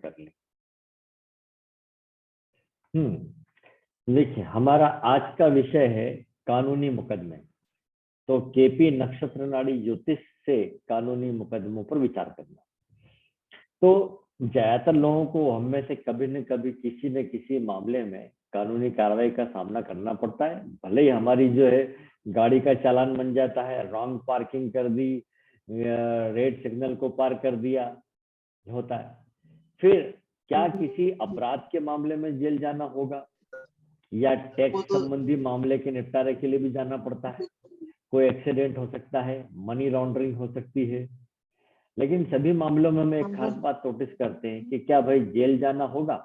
कर लें। देखिए, हमारा आज का विषय है कानूनी मुकदमे। तो केपी नक्षत्र नाड़ी ज्योतिष से कानूनी मुकदमों पर विचार करना। तो ज्यादातर लोगों को हम में से कभी न कभी किसी न किसी मामले में कानूनी कार्रवाई का सामना करना पड़ता है। भले ही हमारी जो है गाड़ी का चालान बन जाता है, रॉन्ग पार्किंग कर दी, रेड सिग्नल को पार कर दिया, होता है। फिर क्या किसी अपराध के मामले में जेल जाना होगा, या टैक्स संबंधी मामले के निपटारे के लिए भी जाना पड़ता है? कोई एक्सीडेंट हो सकता है, मनी लॉन्ड्रिंग हो सकती है। लेकिन सभी मामलों में हम एक खास बात नोटिस करते हैं कि क्या भाई जेल जाना होगा?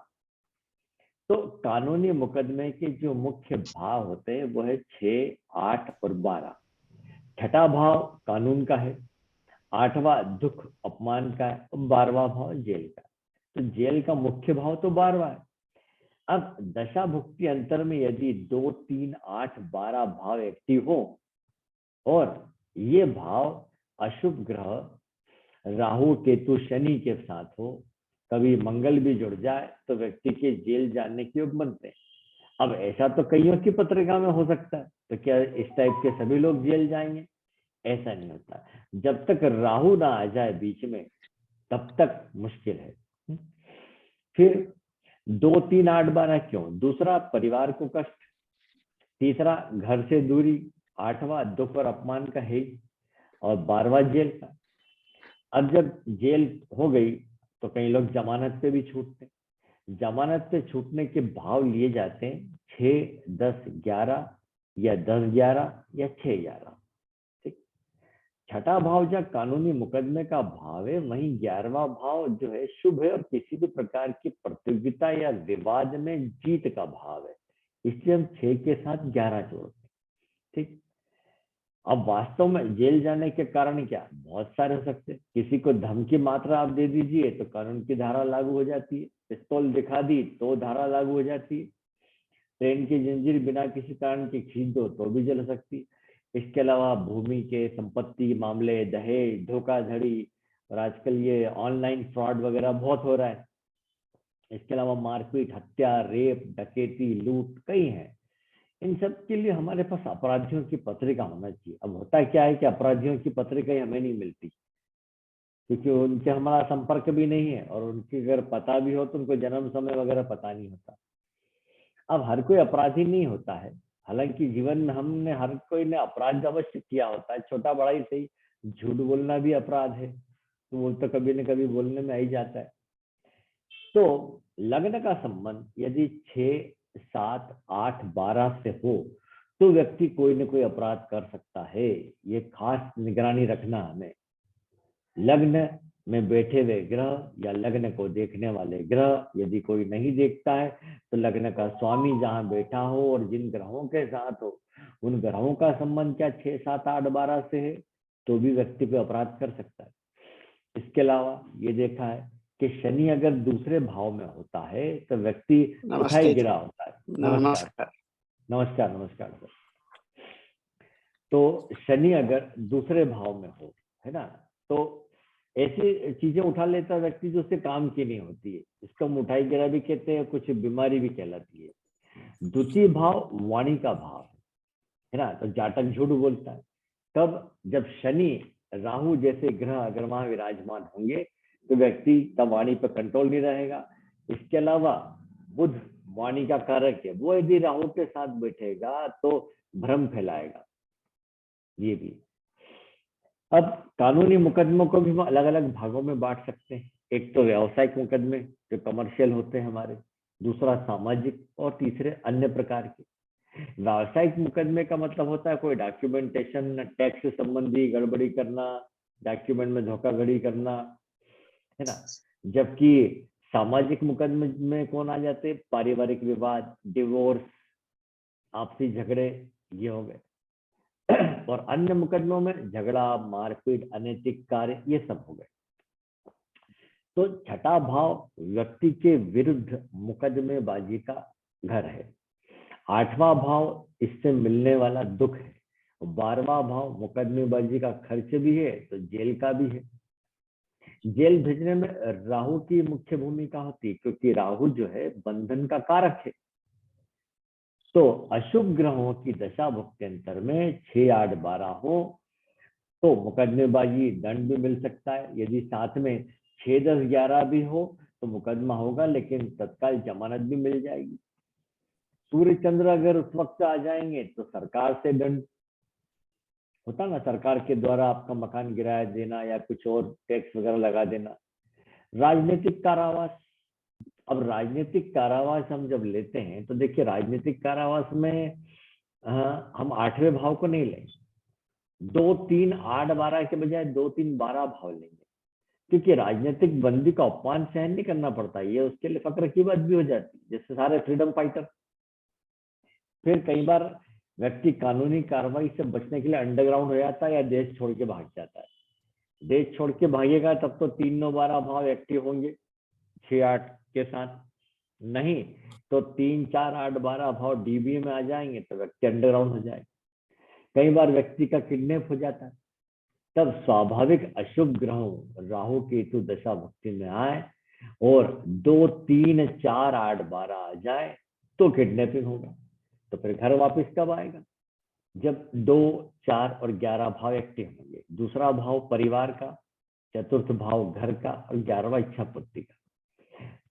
तो कानूनी मुकदमे के जो मुख्य भाव होते हैं वो है 6, 8 और 12। छठा भाव कानून का है, 8वां दुख अपमान का है, 12वां भाव जेल का। तो जेल का मुख्य भाव तो 12वां है। अब दशा भुक्ति अंतर में यदि 2, 3, 8, 12 भाव एक्टिव हो और ये भाव अशुभ ग्रह राहु केतु शनि के साथ हो, कभी मंगल भी जुड़ जाए, तो व्यक्ति के जेल जाने के योग बनते हैं। अब ऐसा तो कईयों की पत्रिका में हो सकता है, तो क्या इस टाइप के सभी लोग जेल जाएंगे? ऐसा नहीं होता। जब तक राहु ना आ जाए बीच में तब तक मुश्किल है। फिर 2, 3, 8, 12 क्यों? दूसरा परिवार को कष्ट, तीसरा घर से दूरी, 8वां दुख और अपमान का है, और 12वां जेल का। अब जब जेल हो गई तो कई लोग जमानत पे भी छूटते हैं। जमानत पे छूटने के भाव लिए जाते हैं 6, 10, 11 या 10, 11 या 6, 11। ठीक। छठा भाव जहाँ कानूनी मुकदमे का भाव है, वहीं 11वां भाव जो है शुभ है और किसी भी प्रकार की प्रतियोगिता या विवाद में जीत का भाव है। इसलिए हम 6 के साथ 11 जोड़ते हैं। ठीक। अब वास्तव में जेल जाने के कारण क्या? बहुत सारे हो सकते हैं। किसी को धमकी मात्रा आप दे दीजिए तो कानून की धारा लागू हो जाती है। पिस्तौल दिखा दी तो धारा लागू हो जाती है। ट्रेन की जंजीर बिना किसी कारण की खींच दो तो भी जल सकती है। इसके अलावा भूमि के संपत्ति मामले, दहेज, धोखाधड़ी, और आजकल ये ऑनलाइन फ्रॉड वगैरह बहुत हो रहा है। इसके अलावा मारपीट, हत्या, रेप, डकैती, लूट कई हैं। इन सब के लिए हमारे पास अपराधियों की पत्रिका होना चाहिए। अब होता क्या है कि अपराधियों की पत्रिका ही हमें नहीं मिलती, क्योंकि उनसे हमारा संपर्क भी नहीं है, और उनकी अगर पता भी हो तो उनको जन्म समय वगैरह पता नहीं होता। अब हर कोई अपराधी नहीं होता है। हालांकि जीवन में हमने हर कोई ने अपराध अवश्य किया होता है, छोटा बड़ा ही सही। झूठ बोलना भी अपराध है, तो वो तो कभी न कभी बोलने में आ ही जाता है। तो लग्न का संबंध यदि 6, 7, 8, 12 से हो तो व्यक्ति कोई न कोई अपराध कर सकता है। ये खास निगरानी रखना हमें। लग्न में बैठे हुए ग्रह या लग्न को देखने वाले ग्रह यदि कोई नहीं देखता है, तो लग्न का स्वामी जहां बैठा हो और जिन ग्रहों के साथ हो, उन ग्रहों का संबंध क्या 6, 7, 8, 12 से है, तो भी व्यक्ति पे अपराध कर सकता है। इसके अलावा ये देखा है कि शनि अगर दूसरे भाव में होता है तो व्यक्ति उठाई गिरा होता है। नमस्कार नमस्कार नमस्कार सर। तो शनि अगर दूसरे भाव में हो, है ना, तो ऐसी चीजें उठा लेता व्यक्ति जो उससे काम की नहीं होती है। इसको हम उठाई गिरा भी कहते हैं, कुछ बीमारी भी कहलाती है। द्वितीय भाव वाणी का भाव है ना, तो जातक झूठ बोलता है। तब जब शनि राहु जैसे ग्रह अगर वहां विराजमान होंगे तो व्यक्ति का वाणी पर कंट्रोल नहीं रहेगा। इसके अलावा बुध वाणी का कारक है, वो यदि राहु के साथ बैठेगा तो भ्रम फैलाएगा। ये भी। अब कानूनी मुकदमों को भी हम अलग अलग भागों में बांट सकते हैं। एक तो व्यावसायिक मुकदमे जो कमर्शियल होते हैं हमारे, दूसरा सामाजिक, और तीसरे अन्य प्रकार के। व्यावसायिक मुकदमे का मतलब होता है कोई डॉक्यूमेंटेशन, टैक्स संबंधी गड़बड़ी करना, डॉक्यूमेंट में धोखाधड़ी करना, है ना। जबकि सामाजिक मुकदमे में कौन आ जाते? पारिवारिक विवाद, डिवोर्स, आपसी झगड़े, ये हो गए। और अन्य मुकदमों में झगड़ा, मारपीट, अनैतिक कार्य, ये सब हो गए। तो छठा भाव व्यक्ति के विरुद्ध मुकदमेबाजी का घर है। 8वां भाव इससे मिलने वाला दुख है। 12वां भाव मुकदमेबाजी का खर्च भी है तो जेल का भी है। जेल भेजने में राहु की मुख्य भूमिका होती है, क्योंकि राहु जो है बंधन का कारक है। तो अशुभ ग्रहों की दशा भुक्त्यंतर में 6, 8, 12 हो तो मुकदमेबाजी, दंड भी मिल सकता है। यदि साथ में 6, 10, 11 भी हो तो मुकदमा होगा, लेकिन तत्काल जमानत भी मिल जाएगी। सूर्य चंद्र अगर उस वक्त आ जाएंगे तो सरकार से दंड होता ना, सरकार के द्वारा आपका मकान गिराया देना या कुछ और टैक्स वगैरह लगा देना। राजनीतिक कारावास, अब राजनीतिक कारावास हम जब लेते हैं तो देखिए, राजनीतिक कारावास में हम 8वें भाव को नहीं लेंगे, 2, 3, 8, 12 के बजाय 2, 3, 12 भाव लेंगे, क्योंकि राजनीतिक बंदी का अपमान सहन नहीं करना पड़ता, ये उसके लिए फक्र की बात भी हो जाती है, जैसे सारे फ्रीडम फाइटर। फिर कई बार व्यक्ति कानूनी कार्रवाई से बचने के लिए अंडरग्राउंड हो जाता है या देश छोड़ के भाग जाता है। देश छोड़ के भागेगा तब तो 3, 9, 12 भाव एक्टिव होंगे 6, 8 के साथ, नहीं तो 3, 4, 8, 12 भाव डीबी में आ जाएंगे तो व्यक्ति अंडरग्राउंड हो जाएगा। कई बार व्यक्ति का किडनैप हो जाता है, तब स्वाभाविक अशुभ ग्रहों राहु केतु दशा भक्ति में आए और 2, 3, 4, 8, 12 आ जाए तो किडनैपिंग होगा। तो फिर घर वापस कब आएगा? जब 2, 4 और 11 भाव एक्टिव होंगे। दूसरा भाव परिवार का, चतुर्थ भाव घर का और 11वां इच्छा पूर्ति का।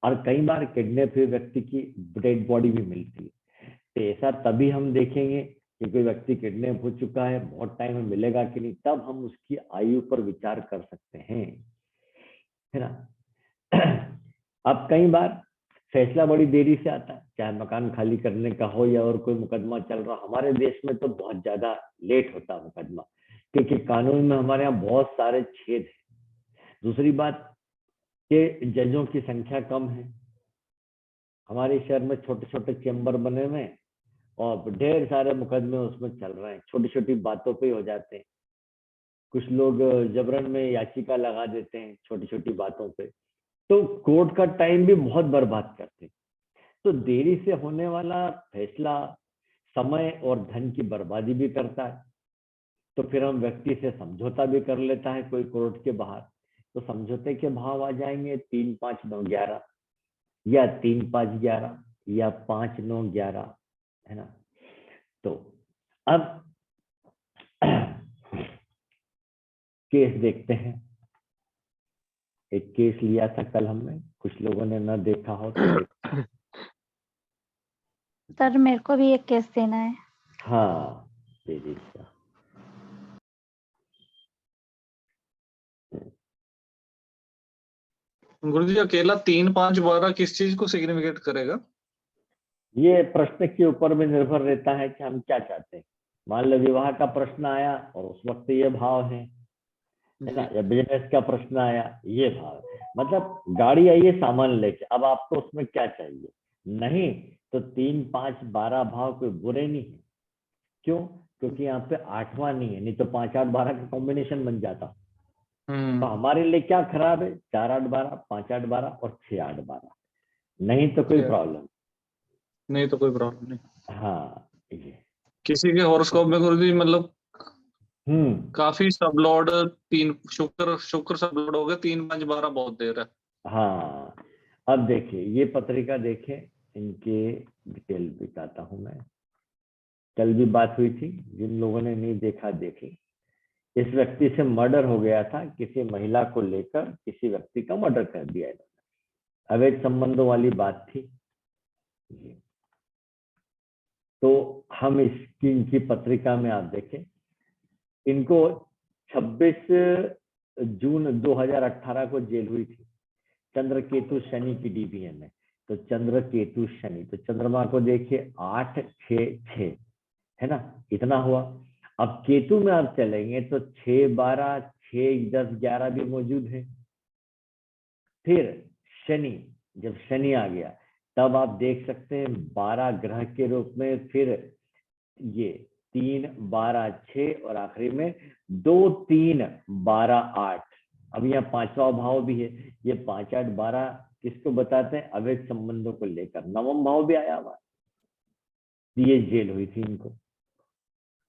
और कई बार किडनैप हुए व्यक्ति की डेड बॉडी भी मिलती है, तो ऐसा तभी हम देखेंगे कि कोई व्यक्ति किडनैप हो चुका है, बहुत टाइम में मिलेगा कि नहीं, तब हम उसकी आयु पर विचार कर सकते हैं, है ना। अब कई बार फैसला बड़ी देरी से आता है, चाहे मकान खाली करने का हो या और कोई मुकदमा चल रहा। हमारे देश में तो बहुत ज्यादा लेट होता है मुकदमा, क्योंकि कानून में हमारे यहाँ बहुत सारे छेद हैं। दूसरी बात कि जजों की संख्या कम है। हमारे शहर में छोटे छोटे चेंबर बने हुए हैं और ढेर सारे मुकदमे उसमें चल रहे हैं, छोटी छोटी बातों पे हो जाते हैं। कुछ लोग जबरन में याचिका लगा देते हैं छोटी छोटी बातों पे, तो कोर्ट का टाइम भी बहुत बर्बाद करते हैं। तो देरी से होने वाला फैसला समय और धन की बर्बादी भी करता है। तो फिर हम व्यक्ति से समझौता भी कर लेता है कोई कोर्ट के बाहर, तो समझौते के भाव आ जाएंगे 3, 5, 9, 11 या 3, 5, 11 या 5, 9, 11, है ना। तो अब केस देखते हैं। एक केस लिया था कल हमने, कुछ लोगों ने न देखा हो तो देख। सर मेरे को भी एक केस देना है। हाँ दे दीजिए। गुरुजी अकेला 3, 5, 12 किस चीज को सिग्निफिकेट करेगा? ये प्रश्न के ऊपर भी निर्भर रहता है कि हम क्या चाहते हैं। मान लो विवाह का प्रश्न आया और उस वक्त ये भाव है ना, या बिजनेस का प्रश्न आया ये भाव है। मतलब गाड़ी आई है सामान लेके, अब आपको उसमें क्या चाहिए, नहीं तो 3, 5, 12 भाव कोई बुरे नहीं है। क्यों? क्योंकि यहाँ पे 8वां नहीं है, नहीं तो 5, 8, 12 का कॉम्बिनेशन बन जाता। तो हमारे लिए क्या खराब है? 4, 8, 12, 5, 8, 12 और 6, 8, 12, नहीं तो कोई प्रॉब्लम नहीं। तो कोई प्रॉब्लम नहीं। हाँ ये किसी के हॉरोस्कोप में गुरुजी मतलब काफी सबलॉर्ड 3 शुक्र सबलॉर्ड हो गए, 3, 5, 12 बहुत देर है। हाँ अब देखिए ये पत्रिका देखे, इनके डिटेल बताता हूं मैं। कल भी बात हुई थी, जिन लोगों ने नहीं देखा देखे। इस व्यक्ति से मर्डर हो गया था, किसी महिला को लेकर किसी व्यक्ति का मर्डर कर दिया इन्होंने, अवैध संबंधों वाली बात थी। तो हम इसकी इनकी पत्रिका में आप देखें, इनको 26 जून 2018 को जेल हुई थी। चंद्र केतु शनि की डीबीएम में, तो चंद्र केतु शनि, तो चंद्रमा को देखिए 8, 6, 6, है ना, इतना हुआ। अब केतु में आप चलेंगे तो 6, 12, 6, 10, 11 भी मौजूद है। फिर शनि, जब शनि आ गया तब आप देख सकते हैं 12 ग्रह के रूप में, फिर ये 3, 12, 6 और आखिरी में 2, 3, 12, 8। अब यहाँ 5वां भाव भी है। ये 5, 8, 12 किसको बताते हैं? अवैध संबंधों को लेकर। 9वां भाव भी आया हुआ, ये जेल हुई थी इनको।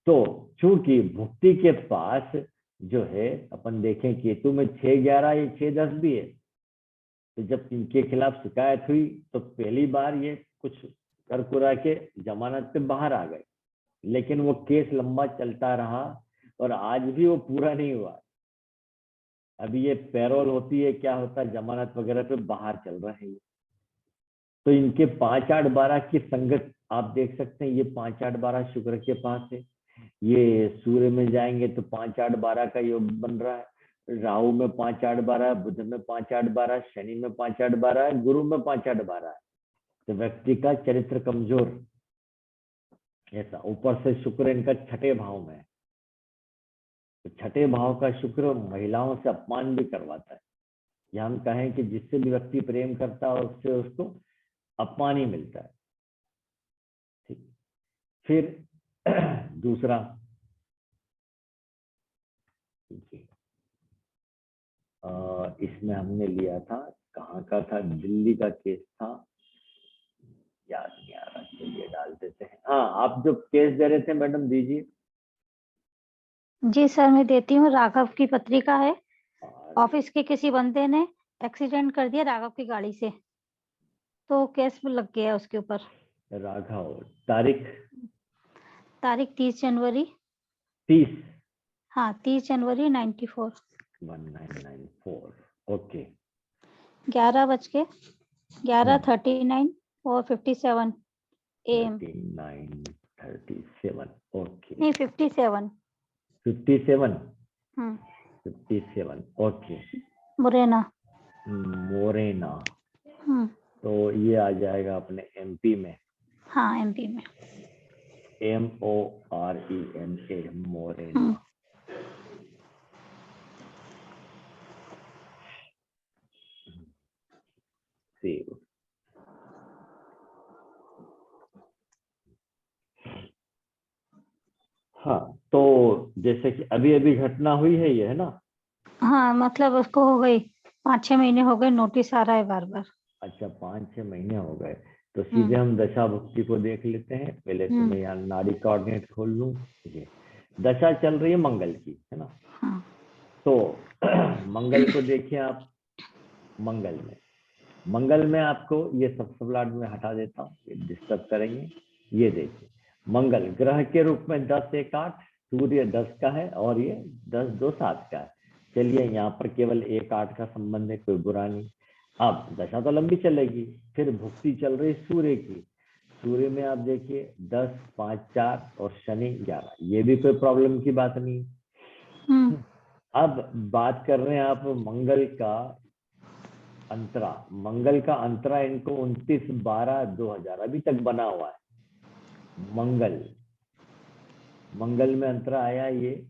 तो चूंकि भुक्ति के पास जो है अपन देखें केतु में 6-11 या 6-10 भी है, तो जब इनके खिलाफ शिकायत हुई तो पहली बार ये कुछ कर कुरा के जमानत पे बाहर आ गए, लेकिन वो केस लंबा चलता रहा और आज भी वो पूरा नहीं हुआ। अभी ये पैरोल होती है, क्या होता है, जमानत वगैरह पे बाहर चल रहा है। तो इनके 5-8-12 की संगत आप देख सकते हैं, ये 5-8-12 शुक्र के पास है, ये सूर्य में जाएंगे तो 5-8-12 का योग बन रहा है, राहु में 5-8-12, बुध में 5-8-12, शनि में 5-8-12 है, गुरु में 5-8-12 है। तो व्यक्ति का चरित्र कमजोर, ऐसा। ऊपर से शुक्र इनका 6ठे भाव में है, तो 6ठे भाव का शुक्र महिलाओं से अपमान भी करवाता है, या हम कहें कि जिससे भी व्यक्ति प्रेम करता है उससे उसको अपमान ही मिलता है। ठीक, फिर दूसरा, इसमें हमने लिया था, कहाँ का था, दिल्ली का केस था, याद नहीं आ रहा, चलिए डाल देते हैं। हाँ, आप जो केस दे रहे थे मैडम, दीजिए। जी सर, मैं देती हूँ। राघव की पत्रिका है। ऑफिस के किसी बंदे ने एक्सीडेंट कर दिया राघव की गाड़ी से, तो केस लग गया उसके ऊपर। राघव, तारीख 30 जनवरी। 30, हाँ, 30 जनवरी 94। 1994, ओके। 11:39 और 57 AM। 39:37, ओके। नहीं, 57। 57, 57, ओके। मुरैना। मोरेना, तो ये आ जाएगा अपने MP में। हाँ, MP में। MORENA, मोरेना। सेव। हाँ, तो जैसे कि अभी अभी घटना हुई है ये, है ना? हाँ, मतलब उसको हो गई 5-6 महीने हो गए, नोटिस आ रहा है बार बार। अच्छा, 5-6 महीने हो गए, तो सीधे हम दशा भुक्ति को देख लेते हैं। पहले तो मैं यहाँ नाड़ी कोऑर्डिनेट खोल लूं। ये दशा चल रही है मंगल की, है ना? हाँ। तो मंगल को देखिए आप। मंगल में आपको ये सब सबलाट में हटा देता हूँ, ये डिस्टर्ब करेंगे। ये देखिए, मंगल ग्रह के रूप में 10-1-8, सूर्य 10 का है और ये 10-2-7 का है। चलिए, यहाँ पर केवल 1-8 का संबंध है, कोई बुरा नहीं। अब दशा तो लंबी चलेगी, फिर भुक्ति चल रही सूर्य की। सूर्य में आप देखिए 10-5-4 और शनि 11, ये भी कोई प्रॉब्लम की बात नहीं। अब बात कर रहे हैं आप मंगल का अंतरा। मंगल का अंतरा इनको 29-12-2000 अभी तक बना हुआ है। मंगल में अंतरा आया ये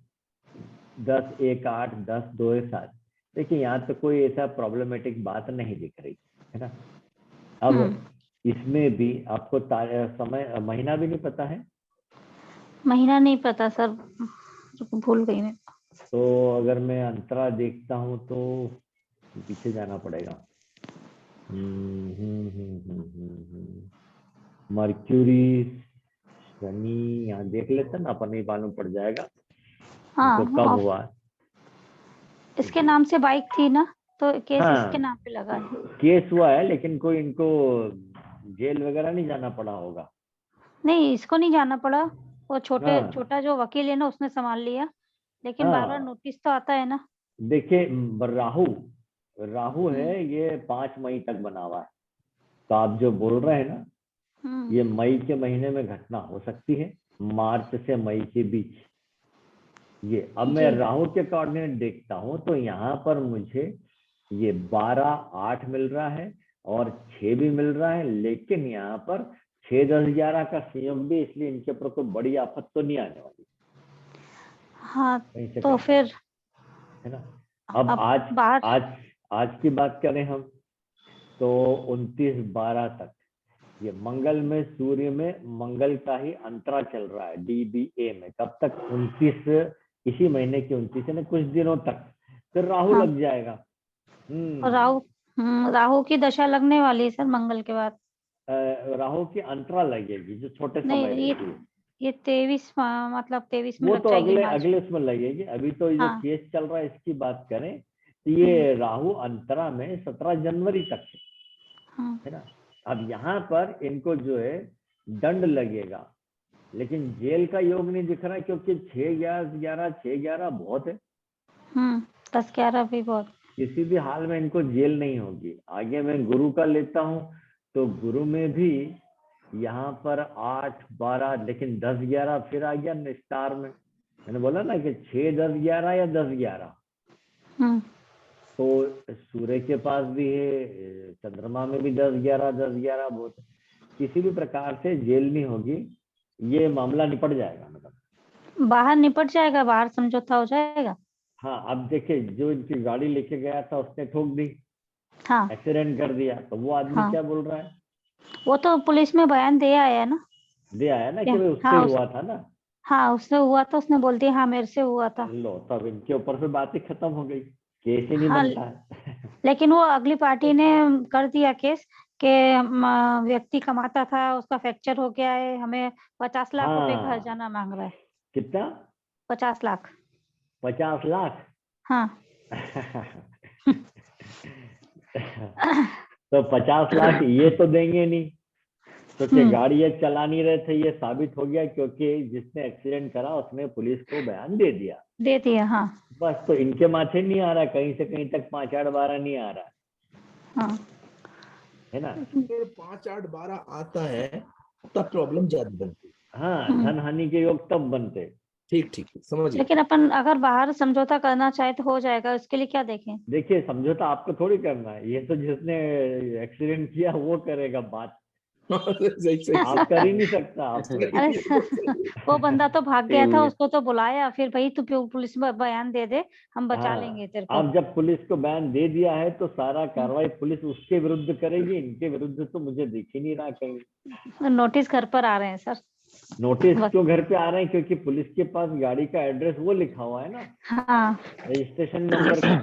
10-1-8, 10-2-7। देखिए, यहाँ तो कोई ऐसा प्रॉब्लमेटिक बात नहीं दिख रही, है ना? अब इसमें भी आपको समय महीना भी नहीं पता है? महीना नहीं पता सर, भूल गई मैं। तो अगर मैं अंतरा देखता हूँ तो पीछे जाना पड़ेगा। मर्क्यूरी, शनि, यहाँ देख लेते ना अपन, ही मालूम पड़ जाएगा। हाँ, तो कब हुआ? इसके नाम से बाइक थी ना, तो केस हाँ, इसके नाम पे लगा है। केस हुआ है, लेकिन कोई इनको जेल वगैरह नहीं जाना पड़ा होगा? नहीं, इसको नहीं जाना पड़ा। वो छोटा जो वकील है ना, उसने संभाल लिया, लेकिन बार बार नोटिस तो आता है ना। देखिए, राहु है, ये 5 मई तक बना हुआ है। तो आप जो बोल रहे हैं ना, ये मई के महीने में घटना हो सकती है, मार्च से मई के बीच। ये अब मैं राहु के कोऑर्डिनेट देखता हूं तो यहाँ पर मुझे ये 12-8 मिल रहा है और 6 भी मिल रहा है, लेकिन यहाँ पर 6-10-11 का संयोग भी, इसलिए इनके ऊपर कोई बड़ी आफत तो नहीं आने वाली। हाँ, तो फिर, है ना? अब आज की बात करें हम, तो 29-12 तक ये मंगल में, सूर्य में मंगल का ही अंतरा चल रहा है DBA में। कब तक? 29, इसी महीने के 29, यानी कुछ दिनों तक। फिर राहु लग जाएगा। राहु की दशा लगने वाली है सर मंगल के बाद। राहु की अंतरा लगेगी, जो छोटे समय रहती है। ये 23 मतलब 23 में वो लग तो जाएगी अगले मार्च। अगले उसमें लगेगी। अभी तो जो हाँ। केस चल रहा है इसकी बात करें तो ये राहु अंतरा में 17 जनवरी तक है ना। अब यहाँ पर इनको जो है दंड लगेगा, लेकिन जेल का योग नहीं दिख रहा, क्योंकि 6/11 बहुत है। 10-11 भी बहुत। किसी भी हाल में इनको जेल नहीं होगी। आगे मैं गुरु का लेता हूँ तो गुरु में भी यहाँ पर 8/12, लेकिन 10/11 फिर आ गया स्टार में। मैंने बोला ना कि 6/10/11 या 10/11, तो सूर्य के पास भी है, चंद्रमा में भी 10/11 बहुत है। किसी भी प्रकार से जेल नहीं होगी, ये मामला निपट जाएगा। मतलब बाहर निपट जाएगा, बाहर समझौता हो जाएगा। हाँ, अब देखिए जो इनकी गाड़ी लेके गया था उसने ठोक दी, हाँ एक्सीडेंट कर दिया, तो वो आदमी हाँ। क्या बोल रहा है? वो तो पुलिस में बयान दे आया ना। दे आया ना क्या? कि भाई उससे हाँ हुआ था ना। हाँ उससे हुआ था, उसने बोल दिया हाँ मेरे से हुआ था। लो, तब इनके ऊपर से बात ही खत्म हो गई, केस ही नहीं हाँ बनता है। लेकिन वो अगली पार्टी ने कर दिया केस कि व्यक्ति कमाता था, उसका फ्रैक्चर हो गया है, हमें 50 लाख रुपए का हाँ, हर्जाना मांग रहा है। कितना? 50 लाख। 50 लाख? हाँ। तो 50 लाख ये तो देंगे नहीं, क्योंकि गाड़ी ये चला नहीं रहे थे, ये साबित हो गया, क्योंकि जिसने एक्सीडेंट करा उसने पुलिस को बयान दे दिया। दे दिया। हाँ बस, तो इनके माथे नहीं आ रहा, कहीं से कहीं तक 5/8/12 नहीं आ रहा हाँ। है ना। अगर 5/8/12 आता है तब प्रॉब्लम ज्यादा बनती है। हाँ, धन हानि के योग तब बनते। ठीक ठीक समझ गया। लेकिन अपन अगर बाहर समझौता करना चाहे तो हो जाएगा, उसके लिए क्या देखें? देखिए, समझौता आपको थोड़ी करना है, ये तो जिसने एक्सीडेंट किया वो करेगा बात। सही सही आप कर ही नहीं सकता, आप अरे वो बंदा तो भाग गया था, उसको तो बुलाया, फिर भाई तू पुलिस में बयान दे दे, हम बचा लेंगे तेरे को। आप जब पुलिस को बयान दे दिया है तो सारा कार्रवाई पुलिस उसके विरुद्ध करेगी, इनके विरुद्ध तो मुझे दिख ही नहीं रहा कहीं। नोटिस घर पर आ रहे हैं सर। नोटिस बस। क्यों घर पे आ रहे हैं? क्योंकि पुलिस के पास गाड़ी का एड्रेस वो लिखा हुआ है ना, हाँ रजिस्ट्रेशन नंबर का।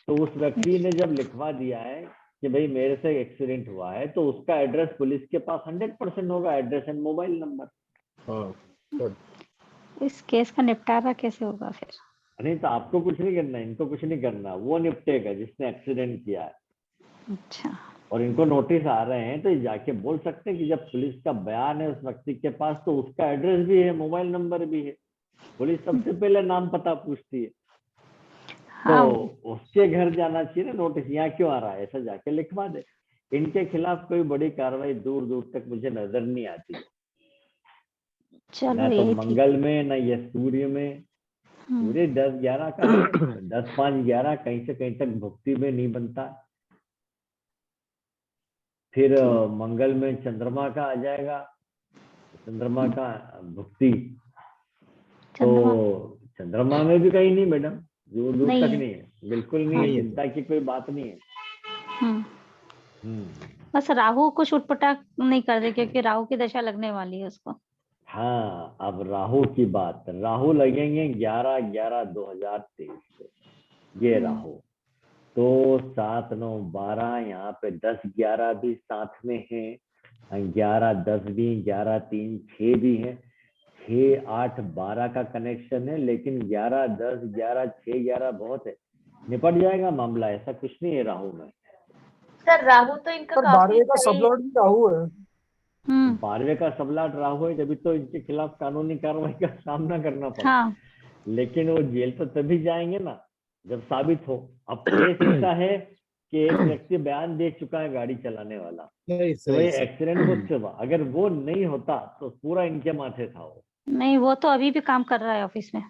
तो उस व्यक्ति ने जब लिखवा दिया है कि भाई मेरे से एक्सीडेंट हुआ है, तो उसका एड्रेस पुलिस के पास 100% होगा, एड्रेस एंड मोबाइल नंबर। हाँ इस केस का निपटारा कैसे होगा फिर? नहीं तो आपको कुछ नहीं करना, इनको कुछ नहीं करना, वो निपटेगा जिसने एक्सीडेंट किया है। अच्छा। और इनको नोटिस आ रहे हैं तो ये जाके बोल सकते हैं कि जब पुलिस का बयान है उस व्यक्ति के पास, तो उसका एड्रेस भी है, मोबाइल नंबर भी है। पुलिस सबसे पहले नाम पता पूछती है, हाँ। तो उसके घर जाना चाहिए ना नोटिस, यहाँ क्यों आ रहा है, ऐसा जाके लिखवा दे। इनके खिलाफ कोई बड़ी कार्रवाई दूर दूर तक मुझे नजर नहीं आती, चलो ना तो यही ठीक। मंगल में, ना ये सूर्य में। सूर्य 10/11 का है, 10/5/11 कहीं से कहीं तक भुक्ति में नहीं बनता। फिर मंगल में चंद्रमा का आ जाएगा, चंद्रमा का भुक्ति, तो चंद्रमा में भी कहीं नहीं मैडम, दूर दूर तक नहीं है, बिल्कुल नहीं है, चिंता की कोई बात नहीं है। बस राहु को छुटपटा नहीं कर दे, क्योंकि राहु की दशा लगने वाली है उसको। हाँ, अब राहु की बात, राहु लगेंगे 11/11/2023 से, ये राहु तो 7/9/12, यहाँ पे 10/11 भी साथ में है, 11/10 भी, 11/3/6 भी है, 6/8/12 का कनेक्शन है, लेकिन 11/10/11/6/11 बहुत है, निपट जाएगा मामला, ऐसा कुछ नहीं है राहु में। सर राहु तो इनका सर काफी 12वें का सही सबलॉर्ड भी राहु है। 12वें का सबलाट राहु है, जब तो इनके खिलाफ कानूनी कार्रवाई का सामना करना पड़ा। हाँ। लेकिन वो जेल तो तभी जाएंगे ना जब साबित हो। अब केस ऐसा है कि एक व्यक्ति बयान दे चुका है गाड़ी चलाने वाला, तो भाई एक्सीडेंट मुझसे हुआ, अगर वो नहीं होता तो पूरा इनके माथे था वो। नहीं, वो तो अभी भी काम कर रहा है ऑफिस में।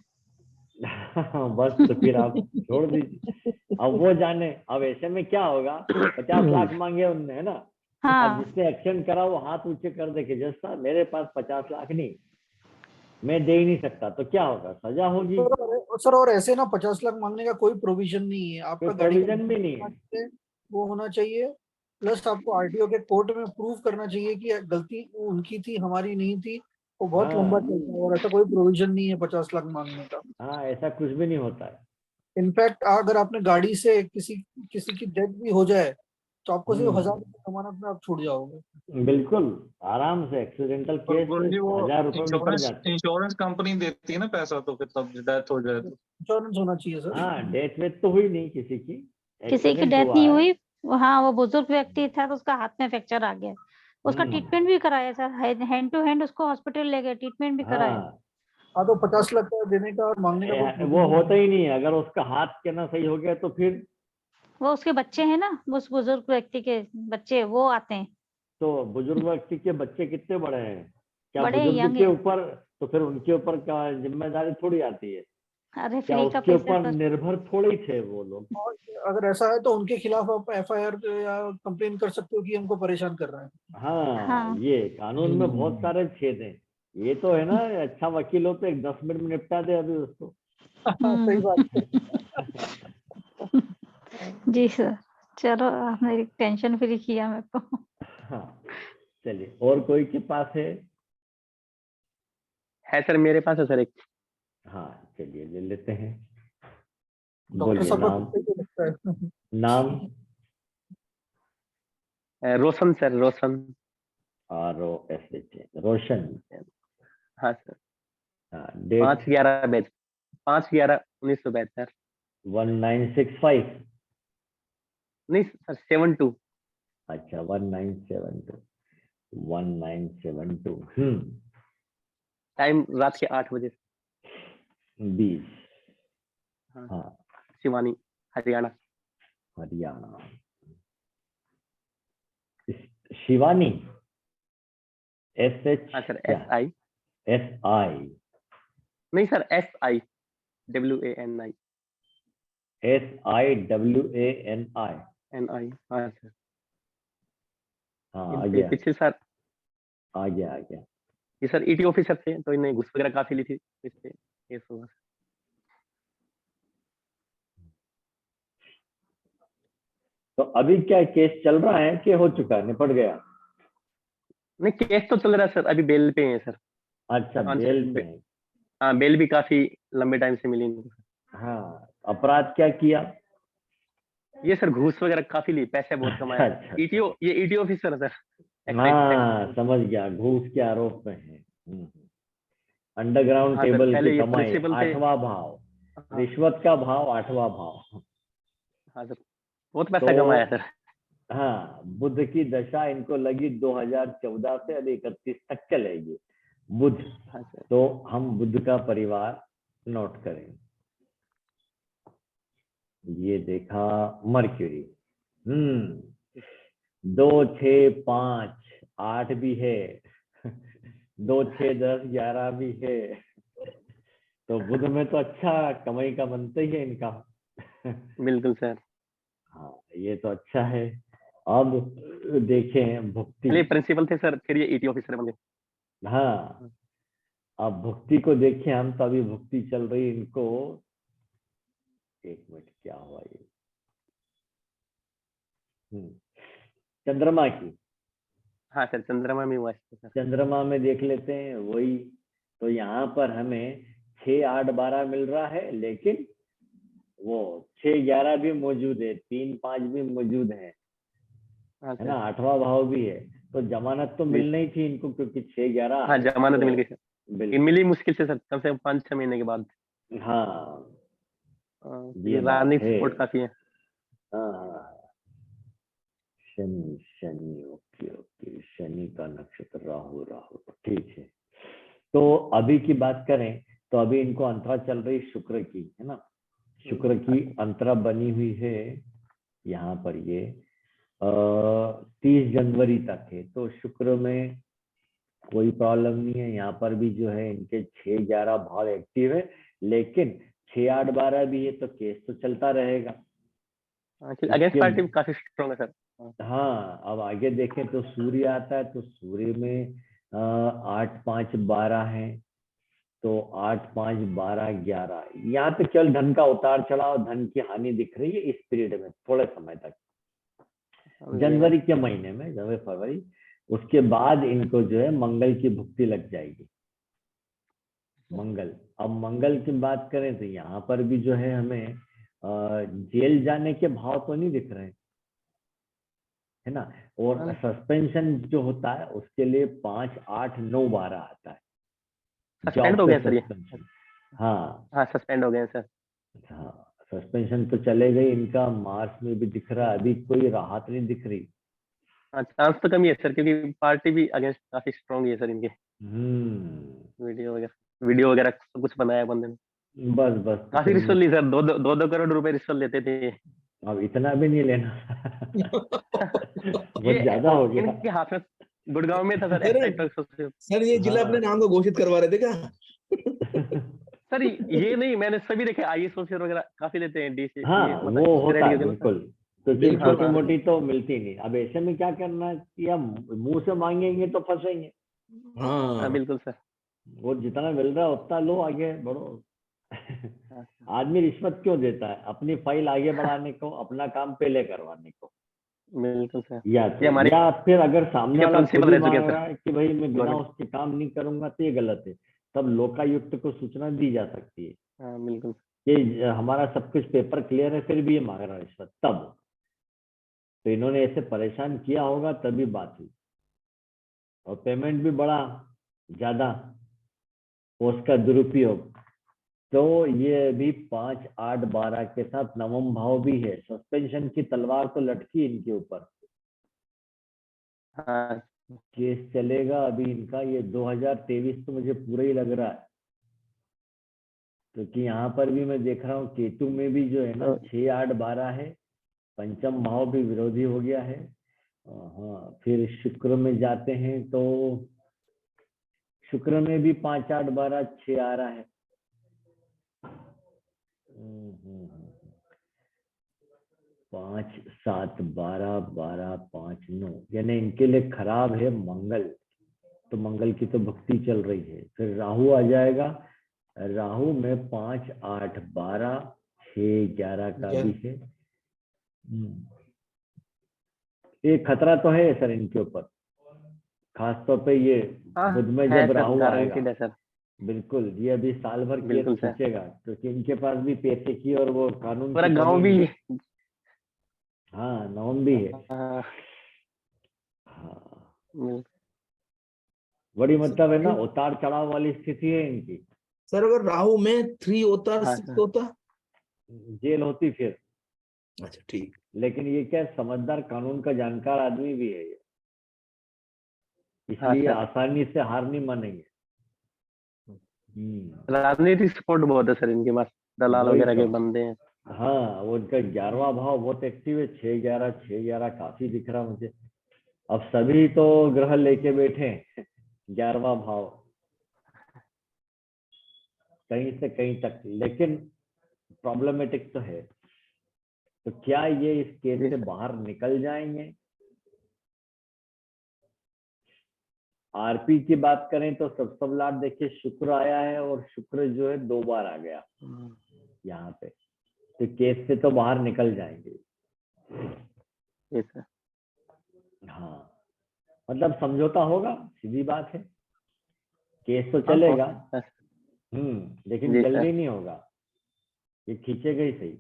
बस, तो फिर आप छोड़ दीजिए, अब वो जाने। अब ऐसे में क्या होगा, 50 लाख मांगे उनने, है ना। हाँ। अब जिसने एक्सीडेंट करा वो हाथ ऊंचे कर दे कि जज साहब मेरे पास 50 लाख नहीं, मैं दे ही नहीं सकता, तो क्या होगा, सजा होगी। सर और ऐसे ना 50 लाख मांगने का कोई प्रोविजन नहीं है, आपका कोई गाड़ी प्रोविजन भी नहीं है। वो होना चाहिए। प्लस आपको आरटीओ के कोर्ट में प्रूव करना चाहिए कि गलती उनकी थी, हमारी नहीं थी। वो बहुत लंबा चलता है और ऐसा कोई प्रोविजन नहीं है 50 लाख मांगने का। हाँ, ऐसा कुछ भी नहीं होता है। इनफैक्ट अगर आपने गाड़ी से किसी की डेथ भी हो जाए तो आपको सिर्फ 1000 रुपये जमानत में आप छूट जाओगे। बिल्कुल आराम से एक्सीडेंल और केस गुरुजी वो 1000 रुपए में निपट जाते हैं। इंश्योरेंस कंपनी देती है ना पैसा, तो फिर तब डेथ हो जाए तो। इंश्योरेंस होना चाहिए सर। हाँ डेथ वेथ तो हुई नहीं किसी की, किसी की एक्सीडेंट डेथ हुआ नहीं है। हुई। हाँ वो बुजुर्ग व्यक्ति था तो उसका हाथ में फ्रैक्चर आ गया, उसका हम्म, ट्रीटमेंट भी कराया सर, हैंड टू हैंड उसको हॉस्पिटल ले गए, ट्रीटमेंट भी कराया। हाँ हाँ तो 50 लाख का देने का और मांगने का कोई वो procedure होता ही नहीं है, अगर उसका हाथ के ना सही हो गया तो फिर वो उसके बच्चे हैं ना, उस बुजुर्ग व्यक्ति के बच्चे वो आते हैं। तो बुजुर्ग व्यक्ति के बच्चे कितने बड़े हैं, क्या बड़े बुजुर्ग यंग के है। ऊपर, तो फिर उनके ऊपर क्या जिम्मेदारी थोड़ी आती है, अरे क्या फ्री का उसके पैसा ऊपर सर। निर्भर थोड़े थे वो लोग। और अगर ऐसा है तो उनके खिलाफ आप FIR या कंप्लेन कर सकते हो कि हमको परेशान कर रहे हैं। हाँ हाँ ये कानून में बहुत सारे छेद हैं, ये तो है ना अच्छा वकील हो तो एक 10 मिनट में निपटा दे अभी उसको। सही बात है। जी सर, चलो आपने एक टेंशन फ्री किया मेरे को। हाँ चलिए, और कोई के पास है सर, मेरे पास है सर एक। हाँ चलिए ले लेते हैं, डॉक्टर बोलिए साहब का नाम। कुत्ते को लगता है। नाम रोशन सर, रोशन। ROSH रोशन। हाँ सर। हाँ डेट 5/11 बैच, 5/11/1972। 1965। नहीं सर, 72। अच्छा 1972, 1972। टाइम रात के 8 बजे। 20। हाँ, हाँ शिवानी, हरियाणा। हरियाणा। शिवानी SH हाँ सर, क्या SI। SI नहीं sir, SI WANI। SIWANI। NI। हाँ सर। हाँ आ इनसे गया पिछले साल आ गया आ गया। ये सर ET ऑफिसर थे, तो इन्हें घूस वगैरह काफी ली थी, तो इससे केस हुआ। तो अभी क्या केस चल रहा है कि हो चुका है, निपट गया? नहीं, केस तो चल रहा है सर, अभी बेल पे है सर। अच्छा हाँ बेल पे है। हाँ, बेल भी काफी लंबे टाइम से मिली इनको। हाँ अपराध क्या किया? ये सर घूस वगैरह काफी ली, पैसे बहुत अच्छा कमाए। अच्छा ETO, ये ET ऑफिसर है सर, एक्साइज टैक्स। हाँ समझ गया, घूस के आरोप में है। अंडरग्राउंड हाँ सर, टेबल की पहले ये कमाई, प्रिंसिपल थे। 8वां भाव, हाँ रिश्वत का भाव 8वां भाव। हाँ सर, बहुत पैसा तो कमाया सर। हाँ बुध की दशा इनको लगी 2014 से अभी 31 तक चलेगी बुध। हाँ सर। तो हम बुध का परिवार नोट करें, ये देखा मर्क्यूरी। 2 6 5 8 भी है, 2 6 10 11 भी है, तो बुध में तो अच्छा कमाई का बनता ही है इनका। बिल्कुल सर। हाँ ये तो अच्छा है। अब देखें भुक्ति। पहले प्रिंसिपल थे सर, फिर ये ET ऑफिसर बने। हाँ अब भुक्ति को देखें हम, तो अभी भुक्ति चल रही इनको, एक मिनट क्या हुआ ये, चंद्रमा की। हाँ सर, चंद्रमा में हुआ है सर। चंद्रमा में देख लेते हैं वही, तो यहाँ पर हमें 6 8 12 मिल रहा है, लेकिन वो 6 11 भी मौजूद है, 3 5 भी मौजूद है हाँ है ना, सर। 8वां भाव भी है। तो जमानत तो मिलना ही थी इनको, क्योंकि 6 11 हाँ, है जमानत तो मिल गई सर। ये बिल्कुल। मिली मुश्किल से सर, कम से कम 5-6 महीने के बाद। हाँ ये ये बात राजनीतिक है। सपोर्ट काफी है। हाँ हाँ, शनि शनि, ओके ओके, शनि का नक्षत्र राहु, राहु ठीक है। तो अभी की बात करें तो अभी इनको अंतरा चल रही शुक्र की, है ना, शुक्र की अंतरा बनी हुई है यहाँ पर, ये 30 जनवरी तक है, तो शुक्र में कोई प्रॉब्लम नहीं है। यहाँ पर भी जो है इनके 6 11 भाव एक्टिव है, लेकिन 6 8 12 भी है, तो केस तो चलता रहेगा। अगेंस्ट पार्टी काफी स्ट्रॉन्ग है सर। हाँ अब आगे देखें तो सूर्य आता है, तो सूर्य में 8 5 12 है, तो 8 5 12 11, यहाँ पे केवल धन का उतार चढ़ाव, धन की हानि दिख रही है इस पीरियड में थोड़े समय तक, जनवरी के महीने में, जनवरी फरवरी। उसके बाद इनको जो है मंगल की भुक्ति लग जाएगी। मंगल, अब मंगल की बात करें तो यहाँ पर भी जो है हमें जेल जाने के भाव तो नहीं दिख रहे, है ना। और हाँ। सस्पेंशन जो होता है उसके लिए 5, 8, 9, 12 आता है सस्पेंड जॉब हो पे गए सर ये? सस्पेंशन। हाँ हाँ सस्पेंड हो गए सर। हाँ, सस्पेंशन तो चले गए इनका, मार्च में भी दिख रहा है, अभी कोई राहत नहीं दिख रही। हाँ चांस तो कम ही है सर, क्योंकि पार्टी भी अगेंस्ट काफी स्ट्रांग है सर इनके। वीडियो वगैरह सब कुछ बनाया बंदे ने। बस बस तो काफी फिर रिश्वत ली सर, 2-2 करोड़ रुपए रिश्वत लेते थे। अब इतना भी नहीं लेना बहुत ये ज्यादा हो गया। इनके हाथ में गुड़गांव में था sir, sir exciter association. Sir ये जिला हाँ। अपने नाम को घोषित करवा रहे थे क्या? सर ये नहीं, मैंने सभी देखे, आईएएस ऑफिसर वगैरह काफी लेते हैं डी से। हाँ ये मतलब वो होता है होगी ना सर। बिल्कुल, क्योंकि बिल्कुल, छोटी हाँ। मोटी तो मिलती नहीं। अब ऐसे में क्या करना है कि हम मुंह से मांगेंगे तो फंसेंगे। हाँ हाँ बिल्कुल सर। वो जितना मिल रहा है उतना लो, आगे बढ़ो। हाँ, आदमी रिश्वत क्यों देता है? अपनी फाइल आगे बढ़ाने को, अपना काम पहले करवाने को। बिल्कुल सर। या ये तो हमारे या फिर अगर सामने वाला खुद प्रिंसिपल ही रह चुके मांग हैं रहा सर। है कि भाई मैं बिना गवर्नमेंट। उसके काम नहीं करूंगा, तो ये गलत है। तब लोकायुक्त को सूचना दी जा सकती है हाँ बिल्कुल। कि हमारा सब कुछ पेपर क्लियर है, फिर भी ये मांग रहा है रिश्वत। तब तो इन्होंने ऐसे परेशान किया होगा तभी बात हुई, और पेमेंट भी बड़ा ज्यादा, पोस्ट का दुरुपयोग। तो ये भी 5, 8, 12 के साथ नवम भाव भी है। सस्पेंशन की तलवार तो लटकी इनके ऊपर। हाँ केस चलेगा अभी इनका, ये 2023 तो मुझे पूरा ही लग रहा है, क्योंकि यहाँ पर भी मैं देख रहा हूँ केतु में भी जो है ना तो 6, 8, 12 है। पंचम भाव भी विरोधी हो गया है। हाँ, फिर शुक्र में जाते हैं तो शुक्र में भी 5, 8, 12, 6 आ रहा है। 5, 7, 12, 12, 5, 9, यानी इनके लिए खराब है मंगल। तो मंगल की तो भक्ति चल रही है। फिर राहु आ जाएगा, राहु में 5, 8, 12, 6, 11 का भी है। ये खतरा तो है सर इनके ऊपर, खासतौर पे ये हाँ बुध में है जब सर, राहु आएगा। गारंटीड है सर। बिल्कुल, ये अभी साल भर केस बिल्कुल सर। खींचेगा, क्योंकि इनके पास भी पैसे की और वो कानून पूरा की गांव कमी भी। नहीं। हाँ, नवम भी है। हाँ हाँ, बिल्कुल। बड़ी मतलब है ना, उतार चढ़ाव वाली स्थिति है इनकी। सर अगर राहु में 3 होता, हाँ 6 सर। होता? जेल होती फिर। अच्छा ठीक। लेकिन ये क्या समझदार, कानून का जानकार आदमी भी है ये, हाँ इसलिए सर। आसानी से हार नहीं मानेंगे। राजनीतिक सपोर्ट बहुत है सर इनके पास, दलाल वही वगैरह तो। के बंदे हैं। हाँ, वो उनका 11वां भाव बहुत एक्टिव है। 6, 11, 6, 11 काफी दिख रहा मुझे। अब सभी तो ग्रह लेके बैठे हैं 11वां भाव कहीं से कहीं तक, लेकिन प्रॉब्लमेटिक तो है। तो क्या ये इस केस जी से सर। बाहर निकल जाएंगे? आरपी की बात करें तो सब लाट देखिए, शुक्र आया है, और शुक्र जो है 2 बार आ गया यहाँ पे। तो केस से तो बाहर निकल जाएंगे। जी सर। हाँ, मतलब समझौता होगा, सीधी बात है। केस तो हाँ हो चलेगा, सकता है। लेकिन जी जल्दी सर। नहीं होगा, ये खींचेगा ही सही।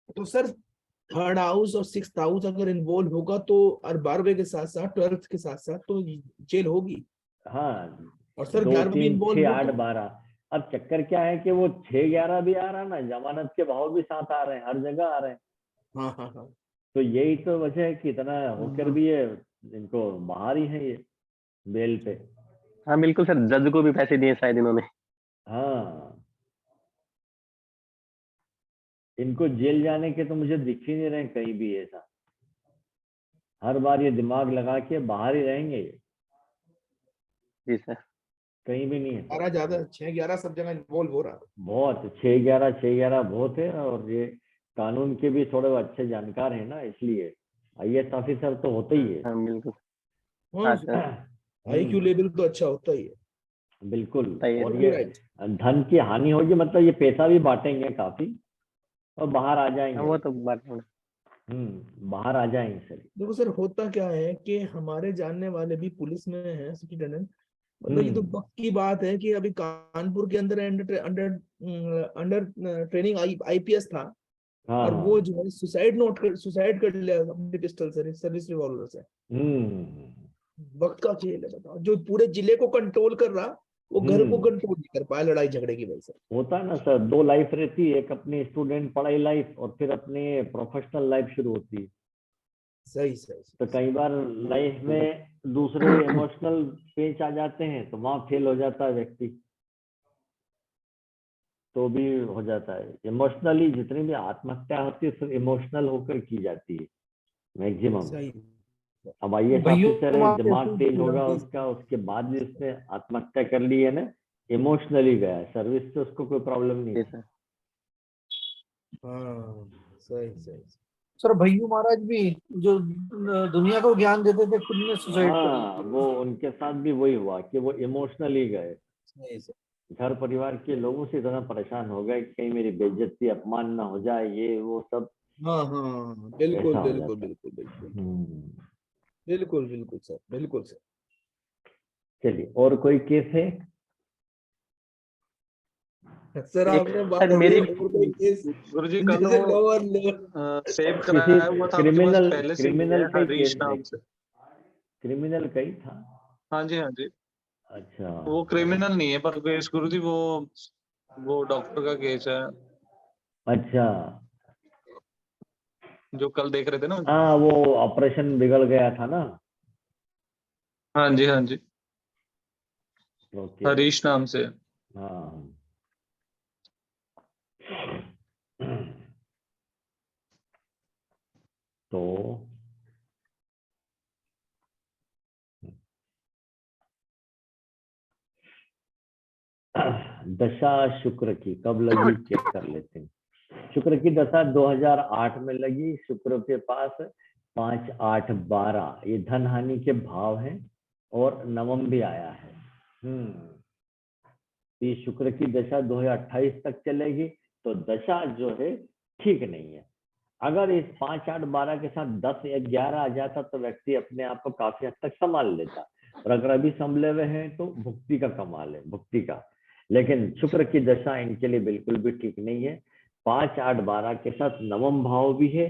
तो सर 3rd हाउस और 6th हाउस अगर इन्वॉल्व होगा तो, और 12वें के साथ साथ 12th के साथ साथ तो जेल होगी। हाँ, और सर 2, 11वीं 3, इन्वॉल्व 6, हो 8, तो? 12। अब चक्कर क्या है कि वो 6, 11 भी आ रहा ना, जमानत के भाव भी साथ आ रहे हैं, हर जगह आ रहे हैं। हाँ हाँ हाँ। तो यही तो वजह है कि इतना होकर भी ये इनको बाहर ही है ये, बेल पे। हाँ बिल्कुल सर, जज को भी पैसे दिए शायद इन्होंने। हाँ, इनको जेल जाने के तो मुझे दिख ही नहीं रहे कहीं भी ऐसा। हर बार ये दिमाग लगा के बाहर ही रहेंगे ये, जी सर। कहीं भी नहीं है सर। 12 ज्यादा, 6-11 सब जगह इन्वॉल्व हो रहा। बहुत 6, 11, 6, 11 बहुत है। और ये कानून के भी थोड़े अच्छे जानकार हैं ना, इसलिए आईएएस ऑफिसर तो होते ही है। हाँ बिल्कुल। हाँ हाँ सर। IQ लेवल तो अच्छा होता ही है। बिल्कुल। सही है और सर। ये राइट। धन की हानि होगी, मतलब ये पैसा भी बांटेंगे काफी, और बाहर आ हाँ जाएंगे। वो तो बात है। बाहर आ जाएंगे सर। देखो सर होता क्या है कि हमारे जानने वाले भी पुलिस में हैं सुप्रिंटेंडेंट। मतलब ये तो वक्त की बात है कि अभी कानपुर के अंदर under under under training IPS था। हाँ और हाँ। वो जो है सुसाइड कर लिया अपने पिस्टल से, सर्विस रिवॉल्वर से। वक्त का खेल है, बताओ। जो पूरे जिले को कंट्रोल कर रहा, वो घर को कंट्रोल नहीं कर पाया लड़ाई झगड़े की वजह से। होता है ना सर, दो लाइफ रहती है, एक अपनी स्टूडेंट पढ़ाई लाइफ और फिर अपनी प्रोफेशनल लाइफ शुरू होती है। सही सही तो कई बार लाइफ में दूसरे इमोशनल पेच आ जाते हैं तो वहां फेल हो जाता है व्यक्ति, तो भी हो जाता है। इमोशनली जितनी भी आत्महत्या होती है सिर्फ इमोशनल होकर की जाती है मैक्सिमम। सही। अब IAS भाइयों ऑफिसर है, हमारे दिमाग ऐसे तेज होगा ही उसका, उसके बाद भी उसने आत्महत्या कर ली है ना, इमोशनली गया है। सर्विस से उसको कोई प्रॉब्लम नहीं थी। हाँ सही सही। सर भैयू महाराज भी जो दुनिया को ज्ञान देते थे, खुद ने सुसाइड कर लिया। हाँ, वो उनके साथ भी वही हुआ कि वो इमोशनली गए। सही सही। घर परिवार के लोगों से इतना परेशान हो गए कि कहीं मेरी बेइज्जती अपमान ना हो जाए, ये वो सब हाँ हाँ बिल्कुल ऐसा हो बिल्कुल जाता है। बिल्कुल बिल्कुल हम्म। बिल्कुल बिल्कुल सर, बिल्कुल सर। चलिए, और कोई केस है? सर आपने बात सर कर मेरी दी, और कोई केस गुरुजी कल जैसे वो लोअर सेव किसी कराया हुआ था आपके पास क्रिमिनल पहले से ही क्रिमिनल है, का ही हरीश केस नाम है? से। क्रिमिनल का ही था? हाँ जी हाँ जी। अच्छा। वो क्रिमिनल नहीं है पर केस गुरुजी, वो डॉक्टर का केस है अच्छा। जो कल देख रहे थे ना। हाँ, वो ऑपरेशन बिगड़ गया था ना। हाँ जी हाँ जी, ओके। हरीश नाम से। हाँ। तो दशा शुक्र की कब लगी चेक कर लेते हैं। शुक्र की दशा 2008 में लगी। शुक्र के पास 5, 8, 12 ये धन हानि के भाव हैं और नवम भी आया है। ये शुक्र की दशा 2028 तक चलेगी। तो दशा जो है ठीक नहीं है। अगर इस 5, 8, 12 के साथ 10 या 11 आ जाता तो व्यक्ति अपने आप को काफी हद तक संभाल लेता, और अगर अभी संभले हुए हैं तो भुक्ति का कमाल है, भुक्ति का। लेकिन शुक्र की दशा इनके लिए बिल्कुल भी ठीक नहीं है। 5, 8, 12 के साथ नवम भाव भी है,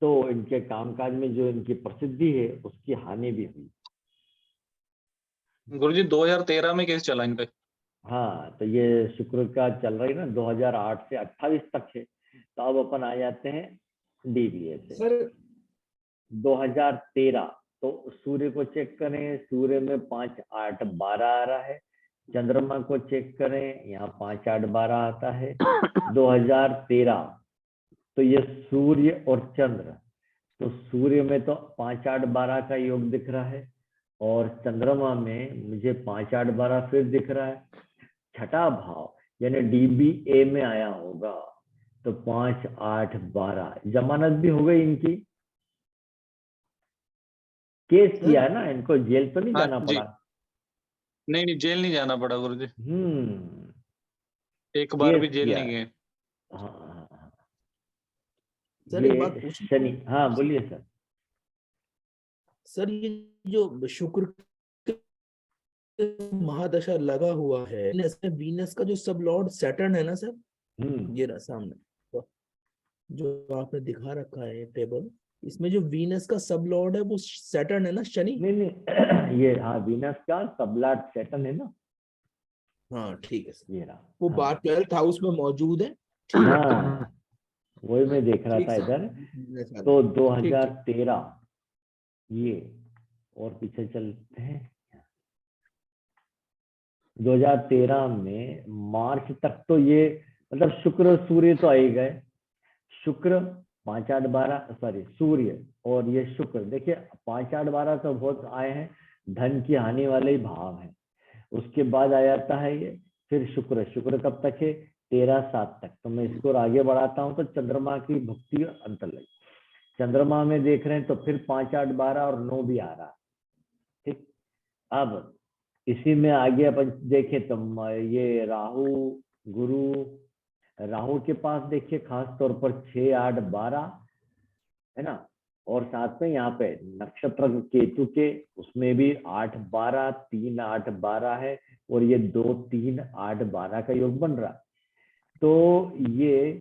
तो इनके कामकाज में जो इनकी प्रसिद्धि है उसकी हानि भी हुई। गुरुजी 2013 में केस चला इन पे। हाँ, तो ये शुक्र का चल रही ना 2008 से 28 तक है। तो अब अपन आ जाते हैं DBA से। सर 2013, तो सूर्य को चेक करें, सूर्य में 5, 8, 12 आ रहा है। चंद्रमा को चेक करें, यहाँ 5, 8, 12 आता है 2013। तो ये सूर्य और चंद्र, तो सूर्य में तो 5, 8, 12 का योग दिख रहा है, और चंद्रमा में मुझे 5, 8, 12 फिर दिख रहा है। छठा भाव यानी DBA में आया होगा, तो 5, 8, 12 जमानत भी हो गई इनकी। केस किया है ना, इनको जेल तो नहीं हाँ जाना जी, पड़ा। नहीं नहीं जेल नहीं जाना पड़ा गुरुजी, एक बार केस भी जेल किया नहीं है। गए। हाँ। सर एक बात ये पूछूं? शनि, हाँ बोलिए सर। सर ये जो शुक्र के महादशा लगा हुआ है, इसमें वीनस का जो सब लॉर्ड सैटर्न है ना सर, ये रहा सामने, तो जो आपने दिखा रखा है टेबल, इसमें जो वीनस का सब लॉर्ड है वो सैटर्न है ना, शनि। नहीं ये हाँ वीनस का सबलॉर्ड सैटर्न है ना। हाँ ठीक है सर, ये रहा। वो हाँ 12th हाउस में मौजूद है। ठीक है हाँ, वही मैं देख रहा ठीक था सर। इधर। ठीक तो ठीक। 2013 ये, और पीछे चलते हैं। 2013 में मार्च तक तो ये मतलब शुक्र सूर्य तो आ ही गए। शुक्र 5, 8, 12 सॉरी सूर्य और ये शुक्र, देखिए 5, 8, 12 तो बहुत आए हैं, धन की हानि वाले ही भाव हैं। उसके बाद आ जाता है ये फिर शुक्र। शुक्र कब तक है? 13/7 तक। तो मैं इसको आगे बढ़ाता हूँ तो चंद्रमा की भक्ति अंतर लगी। चंद्रमा में देख रहे हैं तो फिर 5, 8, 12 और 9 भी आ रहा है। ठीक, अब इसी में आगे अपन देखें तो ये राहु गुरु, राहु के पास देखिए खास तौर पर 6, 8, 12 है ना, और साथ में यहाँ पे नक्षत्र केतु के उसमें भी 8, 12, 3, 8, 12 है, और ये 2, 3, 8, 12 का योग बन रहा है। तो ये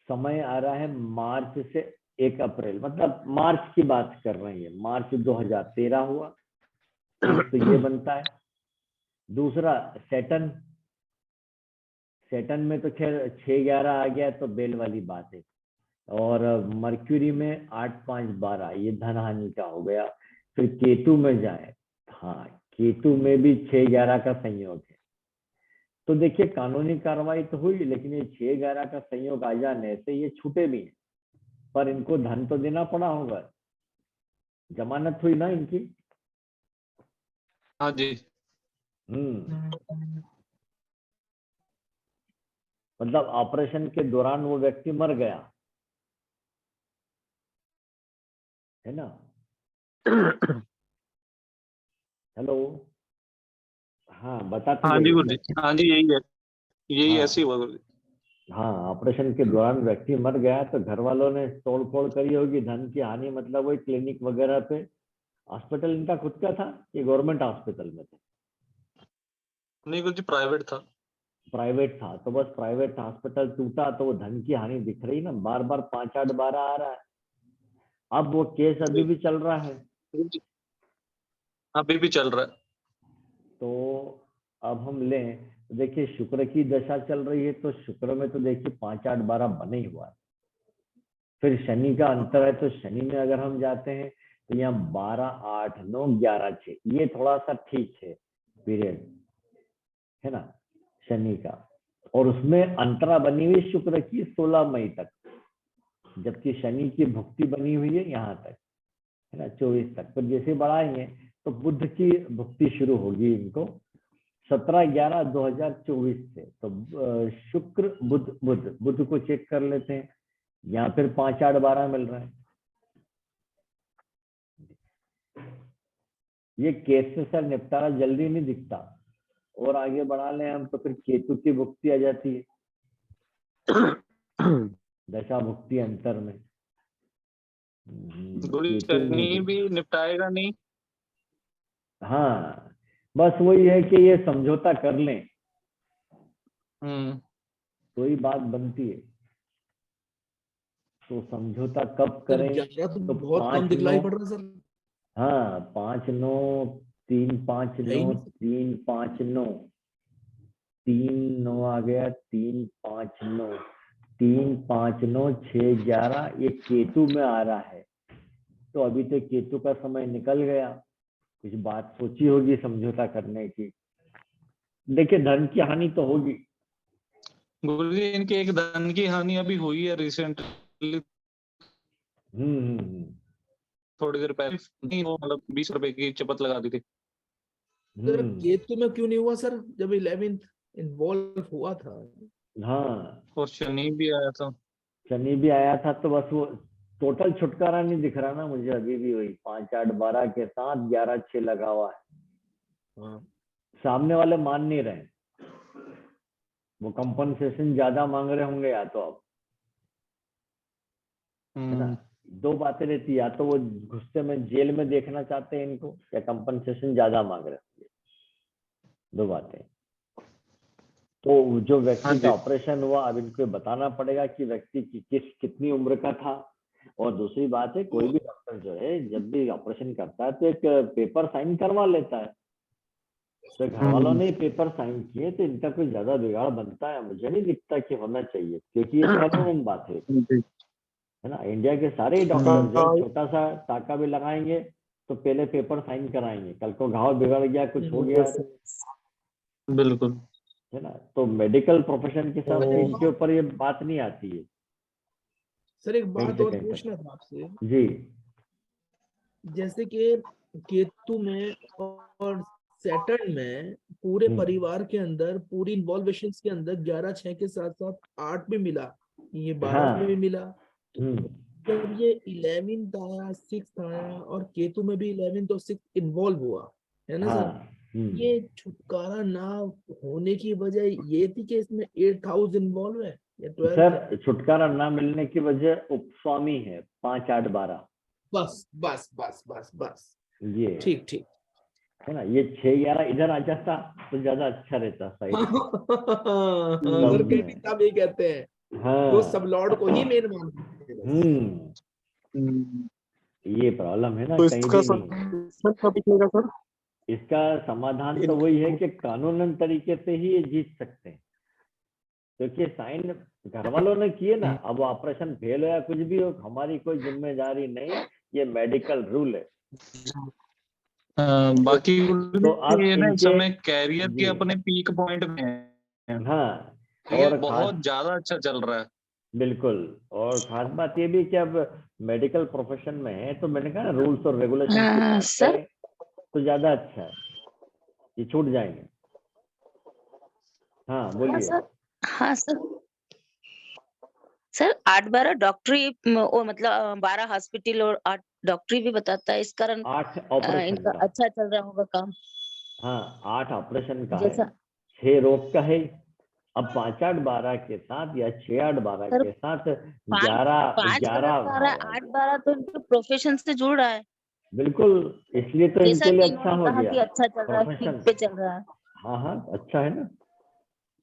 समय आ रहा है मार्च से 1 अप्रैल, मतलब मार्च की बात कर रही है, मार्च 2013 हुआ, तो ये बनता है। दूसरा सैटर्न, सैटर्न में तो खैर 6-11 आ गया तो बेल वाली बात है। और मर्क्यूरी में 8-5-12, ये धन हानि का हो गया। फिर केतु में जाए, हाँ केतु में भी 6-11 का संयोग है। तो देखिए कानूनी कार्रवाई तो हुई, लेकिन ये 6-11 का संयोग आ जाने से ये छूटे भी हैं, पर इनको धन तो देना पड़ा होगा, जमानत हुई ना इनकी। हाँ जी। मतलब ऑपरेशन के दौरान वो व्यक्ति मर गया है ना। हेलो, हाँ बताते हाँ जी जाइए गुरुजी, सर। हाँ जी, यही है, यही हाँ ऐसे ही हुआ गुरुजी। हाँ, ऑपरेशन के दौरान व्यक्ति मर गया तो घर वालों ने तोड़ फोड़ करी होगी, धन की हानि, मतलब वही क्लिनिक वगैरह पे। हॉस्पिटल इनका खुद का था कि गवर्नमेंट हॉस्पिटल में थे? नहीं गुरुजी, प्राइवेट था। प्राइवेट था, तो बस प्राइवेट हॉस्पिटल टूटा तो वो धन की हानि दिख रही ना, बार बार 5-8-12 आ रहा है। अब वो केस अभी भी चल रहा है, अभी भी चल रहा है। तो अब हम लें, देखिए शुक्र की दशा चल रही है, तो शुक्र में तो देखिए 5-8-12 बने ही हुआ है। फिर शनि का अंतर है, तो शनि में अगर हम जाते हैं तो यहाँ 12-8-9-11-6, ये थोड़ा सा ठीक है पीरियड, है ना शनि का। और उसमें अंतरा बनी हुई शुक्र की 16 मई तक, जबकि शनि की भुक्ति बनी हुई है यहाँ तक, है ना 24 तक। पर जैसे बढ़ाएंगे तो बुध की भुक्ति शुरू होगी इनको 17/11/2024 से। तो शुक्र बुध, बुध को चेक कर लेते हैं, यहाँ फिर 5-8-12 मिल रहा है। ये केस से सर निपटारा जल्दी नहीं दिखता, और आगे बढ़ा लें हम तो फिर केतु की भुक्ति आ जाती है दशा भुक्ति अंतर में। गुरुजी केतु शनि में भी निपटाएगा नहीं। हाँ, बस वही है कि ये समझौता कर लें तो ही बात बनती है। तो समझौता कब सर करें? 11 तो तो बहुत कम 5-9, दिखलाई पड़ रहा सर। हाँ 5-9-3-5-9, है ही नहीं। 3-5-9, 3-9 आ गया, 3-5-9, 3-5-9, 6-11, ये केतु में आ रहा है। तो अभी तो केतु का समय निकल गया, कुछ बात सोची होगी समझौता करने की। देखिए धन की हानि तो होगी। गुरुजी इनके एक धन की हानि अभी हुई है रिसेंटली, थोड़ी देर पहले। नहीं, वो मतलब 20 रुपए की चपत लगा दी थी। सर केतु में क्यों नहीं हुआ सर, जब 11th इन्वॉल्व हुआ था? हाँ, और शनि भी आया था। शनि भी आया था, तो बस वो टोटल छुटकारा नहीं दिख रहा ना मुझे अभी भी। वही 5-8-12 के साथ 11-6 लगा हुआ है। सामने वाले मान नहीं रहे, वो कंपनसेशन ज्यादा मांग रहे होंगे या तो अब, है ना। दो बातें रहती, या तो वो गुस्से में जेल में देखना चाहते हैं इनको, या कंपनसेशन ज्यादा मांग रहे होंगे, दो बातें। तो जो व्यक्ति का ऑपरेशन हुआ, अब इनको बताना पड़ेगा कि व्यक्ति कितनी उम्र का था। और दूसरी बात है, कोई भी डॉक्टर जो है जब भी ऑपरेशन करता है तो एक पेपर साइन करवा लेता है। तो घर वालों ने पेपर साइन किए तो इनका कोई ज्यादा बिगाड़ बनता है मुझे नहीं दिखता कि होना चाहिए, क्योंकि ये कानून बात है ना। इंडिया के सारे डॉक्टर जो छोटा सा टाका भी लगाएंगे तो पहले पेपर साइन कराएंगे, कल को घाव बिगड़ गया, कुछ हो गया, बिल्कुल, है ना। तो मेडिकल प्रोफेशन के साथ इनके ऊपर ये बात नहीं आती है। सर एक बात और कहीं पूछना था आपसे जी। जैसे कि केतु में और सैटर्न में पूरे परिवार के अंदर, पूरी इन्वॉल्वेशंस के अंदर 11-6 के साथ साथ 8 भी मिला, ये 12 में भी मिला। तो जब ये 11th आया, 6th आया, और केतु में भी 11th और 6th इन्वॉल्व हुआ, है ना सर। ये छुटकारा ना होने की वजह ये थी कि इसमें 8th हाउस इन्वॉल्व है या 12th? सर छुटकारा ना मिलने की वजह उपस्वामी है 5-8-12। बस बस बस बस बस, ये ठीक ठीक है ना। ये 6-11 इधर आ जाता तो ज्यादा अच्छा रहता साइड सर कई साहब ये कहते हैं हाँ वो सब लॉर्ड को ही मेन मानते हैं। ये प्रॉब्लम है ना, तो कहीं इसका भी नहीं। कब निकलेगा सर? इसका समाधान तो वही है कि कानूनन तरीके से ही ये जीत सकते हैं, क्योंकि साइन घर वालों ने किए ना। अब ऑपरेशन फेल हो या कुछ भी हो, हमारी कोई जिम्मेदारी नहीं, ये मेडिकल रूल है। बाकी तो अब ये ना इस इनके समय कैरियर के जी अपने पीक पॉइंट में है, हाँ, ये और बहुत खास ज्यादा अच्छा चल रहा है। बिल्कुल, और खास बात ये भी कि अब मेडिकल प्रोफेशन में है, तो मैंने कहा रूल्स और रेगुलेशन सर तो ज्यादा अच्छा है, ये छूट जाएंगे। हाँ बोलिए। हाँ सर। सर 8-12 डॉक्टरी वो मतलब 12 हॉस्पिटल और 8 डॉक्टरी भी बताता है, इस कारण 8 ऑपरेशन इनका का, अच्छा चल रहा होगा काम। हाँ 8 ऑपरेशन का है, जैसा 6 रोग का है। अब 5-8-12 के साथ या 6-8-12 सर के साथ 5 ग्यारह भाव आ 8-12 तो इनके प्रोफेशन से जुड़ रहा है, बिल्कुल, इसलिए तो जैसा इनके लिए कि अच्छा इन्होंने हो कहा गया कि अच्छा चल रहा है, प्रोफेशन। पीक पे चल रहा है। हाँ हाँ अच्छा है ना,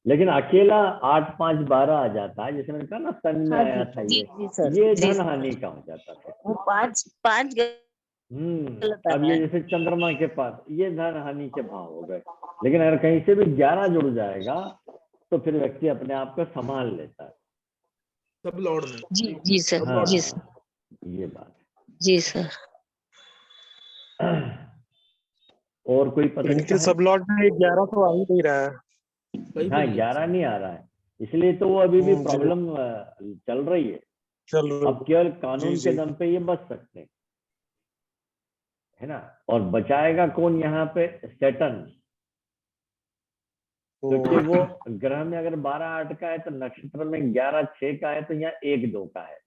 लेकिन अकेला 8-5-12 आ जाता है, जैसे मैंने कहा ना सन में हाँ आया था जी सर, ये जी धन हानि का हो जाता था। वो 5 गलत आ अब रहा ये है। जैसे चंद्रमा के पास ये धन हानि के भाव हो गए, लेकिन अगर कहीं से भी 11 जुड़ जाएगा तो फिर व्यक्ति अपने आप को संभाल लेता है। सब लॉर्ड में। जी सर, हाँ जी सर, ये बात जी सर। है। और कोई पत्रिका इनके है? सब लॉट में 11 तो आ ही नहीं रहा है। कहीं भी हाँ नहीं है 11 सर। नहीं आ रहा है, इसलिए तो वो अभी भी जी प्रॉब्लम चल रही है। चल रही अब केवल जी कानून के जी दम पे ये बच सकते हैं, है ना। और बचाएगा कौन यहाँ पे? सैटर्न, क्योंकि वो ग्रह में अगर 12-8 का है तो नक्षत्र में 11-6 का है, तो यहाँ 1-2 का है।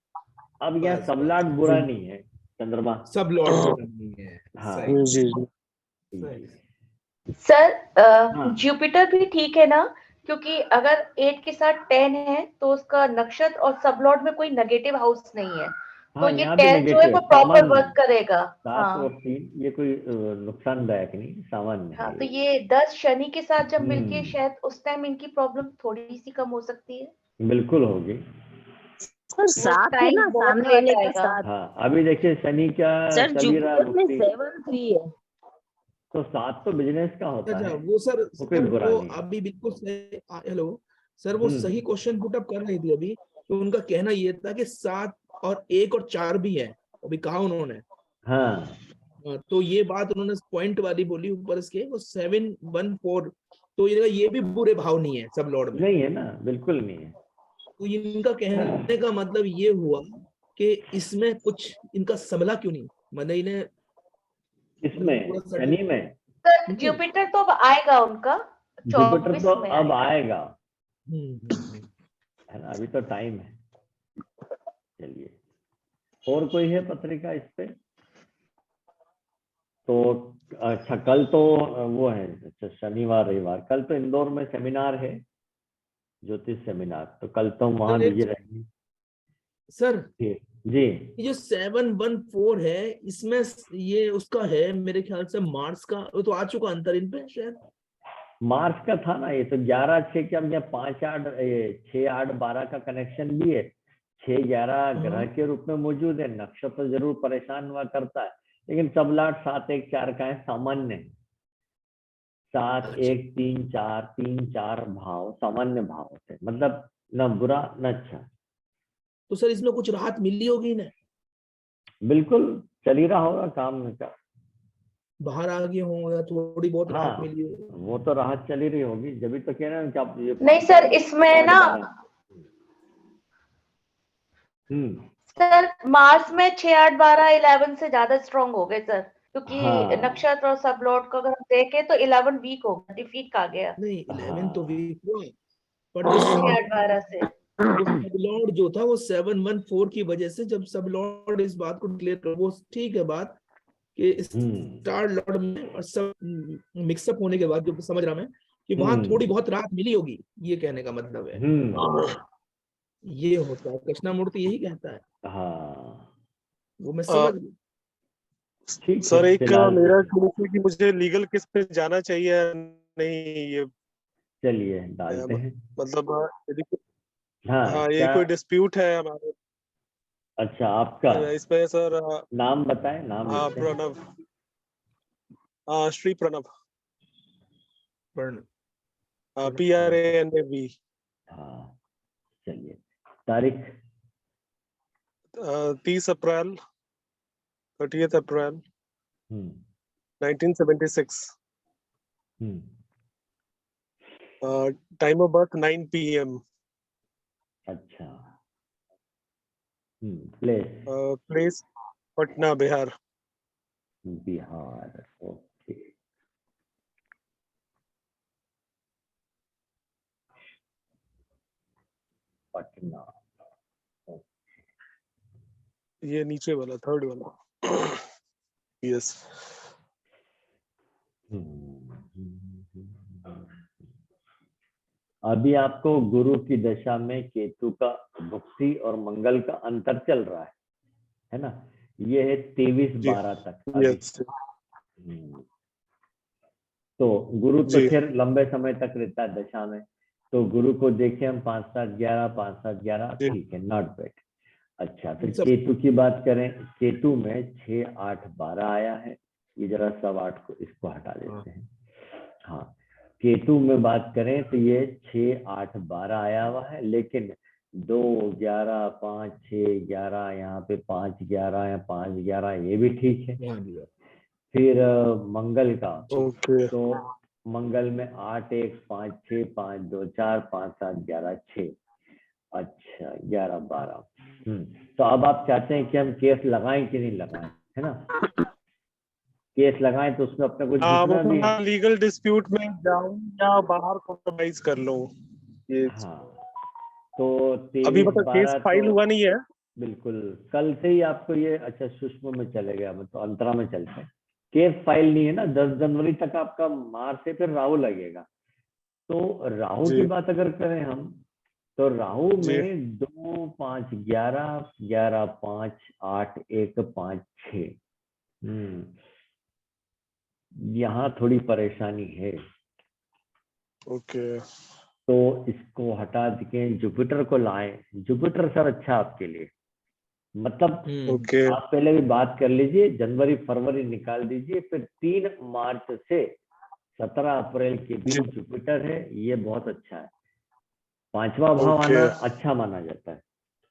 अब यहाँ बस सबलाट बुरा नहीं है, चंद्रमा। सब लॉर्ड नहीं है। हाँ सही जी जी सही। सर हाँ जुपिटर भी ठीक है ना, क्योंकि अगर 8 के साथ 10 है तो उसका नक्षत्र और सबलॉर्ड में कोई नेगेटिव हाउस नहीं है, तो हाँ ये यहाँ भी 10 जो है नेगेटिव वो प्रॉपर सामान्य वर्क है। करेगा। 7 और 3 ये कोई नुकसानदायक नहीं, सामान्य हाँ, है तो ये। ये 10 शनि के साथ जब मिलके हम्म, शायद उस टाइम इनकी प्रॉब्लम थोड़ी सी कम हो सकती है। बिल्कुल होगी। सर वो 7 है टाइम ना, बहुत सामने लेट वाले का आएगा। 7। हाँ अभी देखिए शनि क्या सर चल ही रहा जुपिटर में वक्ती, 7-3 है। तो 7 तो बिजनेस का होता अच्छा है, वो सर वो कोई बुरा वो नहीं है। अभी बिल्कुल सही। हेलो सर, वो सही हम्म, क्वेश्चन पुट अप कर रही थी अभी, तो उनका कहना ये था कि 7 और 1 और 4 भी है, अभी कहा उन्होंने। हाँ तो ये बात उन्होंने पॉइंट वाली बोली ऊपर इसके, वो 7-1-4, तो ये भी बुरे भाव नहीं है सब लॉर्ड में। नहीं है ना, बिल्कुल नहीं है। तो इनका कहने का मतलब ये हुआ कि इसमें कुछ इनका संभला क्यों नहीं, मतलब इन्हें इसमें पूरा शनि में सर जुपिटर तो अब आएगा उनका जुपिटर 24 तो में अब आएगा। आएगा, हम्म। है ना, अभी तो टाइम है। चलिए और कोई है पत्रिका इस पे? तो अच्छा कल तो वो है, अच्छा शनिवार रविवार, कल तो इंदौर में सेमिनार है, ज्योतिष सेमिनार, तो कल तो वहां सर बिजी रहेंगे। सर जी ये जो 7-1-4 है, इसमें ये उसका है मेरे ख्याल से मार्स का, वो तो आ चुका अंतर इन पे शायद। मार्च का था ना, ये तो 11-6 के, अब यहाँ 5-8 6-8-12 का कनेक्शन भी है। 6-11 ग्रह के रूप में मौजूद है, नक्षत्र जरूर परेशान हुआ करता है, लेकिन सबलाट 7-1-4 का है, सामान्य है। 7-1-3-4 भाव सामान्य भाव होते हैं, मतलब न बुरा न अच्छा। तो सर इसमें कुछ राहत मिली होगी ना, बिल्कुल चल ही रहा होगा काम का। बाहर आ गए हों या थोड़ी बहुत राहत हाँ मिली हो। वो तो राहत चली रही होगी, जब तो कह रहे हैं कि आप ये नहीं सर, इसमें ना सर मार्स में 6-8-12-11 से ज्यादा स्ट्रांग हो गए सर, क्योंकि हाँ नक्षत्र और सब लॉर्ड को अगर हम देखें तो 11 वीक हो गया, डिफीट आ गया नहीं 11 तो हाँ वीक हुआ, पर जो 6-8-12 से। सब लॉर्ड जो था वो 7-1-4 की वजह से, जब सब लॉर्ड इस बात को डिक्लेयर कर, वो ठीक है बात कि स्टार लॉर्ड में और सब मिक्सअप होने के बाद जो समझ रहा मैं कि वहां थोड़ी बहुत राहत मिली होगी, ये कहने का मतलब है। ये होता है, कृष्णामूर्ति यही कहता है। हाँ वो मैं समझ ठीक सर है एक फिलहाल मेरा क्वेश्चन कि मुझे लीगल केस पे जाना चाहिए या नहीं, ये चलिए डालते हैं। मतलब यदि हाँ हाँ, ये क्या? कोई डिस्प्यूट है हमारे अच्छा, आपका इसमें सर। नाम बताएं, नाम हाँ, लिखते हैं। प्रणव। हाँ, श्री प्रणव। पढ़- PRANAV। हाँ, चलिए। तारीख? 30 अप्रैल 30th April hmm 1976। Hmm time of birth 9 PM। अच्छा। Place? Place Patna, Bihar. Bihar, okay. Patna. ये नीचे वाला, थर्ड वाला। यस। अभी आपको गुरु की दशा में केतु का भुक्ति और मंगल का अंतर चल रहा है ना? ये है 23/12 तक अभी। यस तो गुरु तो जी। फिर लंबे समय तक रहता है दशा में। तो गुरु को देखें हम 5 7 11 5 7 11, जी। ठीक है, नॉट बैड। अच्छा, फिर सब- केतु की बात करें, केतु में 6 8 12 आया है। ये जरा सब 8 को इसको हटा देते हैं। हाँ, केतु में बात करें तो ये 6 8 12 आया हुआ है, लेकिन 2 11 5 6 11, यहाँ पे 5 11 या 5 11, ये भी ठीक है। हाँ जी। फिर मंगल का, ओके। तो मंगल में 8 1 5 6 5 2 4 5 7 11 6। अच्छा, 11 12। तो अब आप चाहते हैं कि हम केस लगाएं कि नहीं लगाएं, है ना? केस लगाएं तो उसमें अपने को जीतना भी है। लीगल डिस्प्यूट में जाऊं या बाहर कॉम्प्रोमाइज कर लूं, ये हाँ, तो अभी 23 केस 12 फाइल तो हुआ नहीं है। बिल्कुल कल से ही आपको ये, अच्छा सूक्ष्म में चले गया, तो अंतरा में चलते हैं। केस फाइल नहीं है ना, 10 जनवरी तक आपका मार्च से फिर राहु लगेगा। तो राहु की जी बात अगर करें हम, तो राहु जी। में 2 5 11 11 5 8 1 5 6। यहाँ थोड़ी परेशानी है। ओके। तो इसको हटा के जुपिटर को लाएं। जुपिटर सर अच्छा आपके लिए, मतलब ओके। आप पहले भी बात कर लीजिए, जनवरी फरवरी निकाल दीजिए, फिर 3 मार्च से 17 अप्रैल के जी। बीच जुपिटर है, ये बहुत अच्छा है। 5वां भाव ओके। आना अच्छा माना जाता है।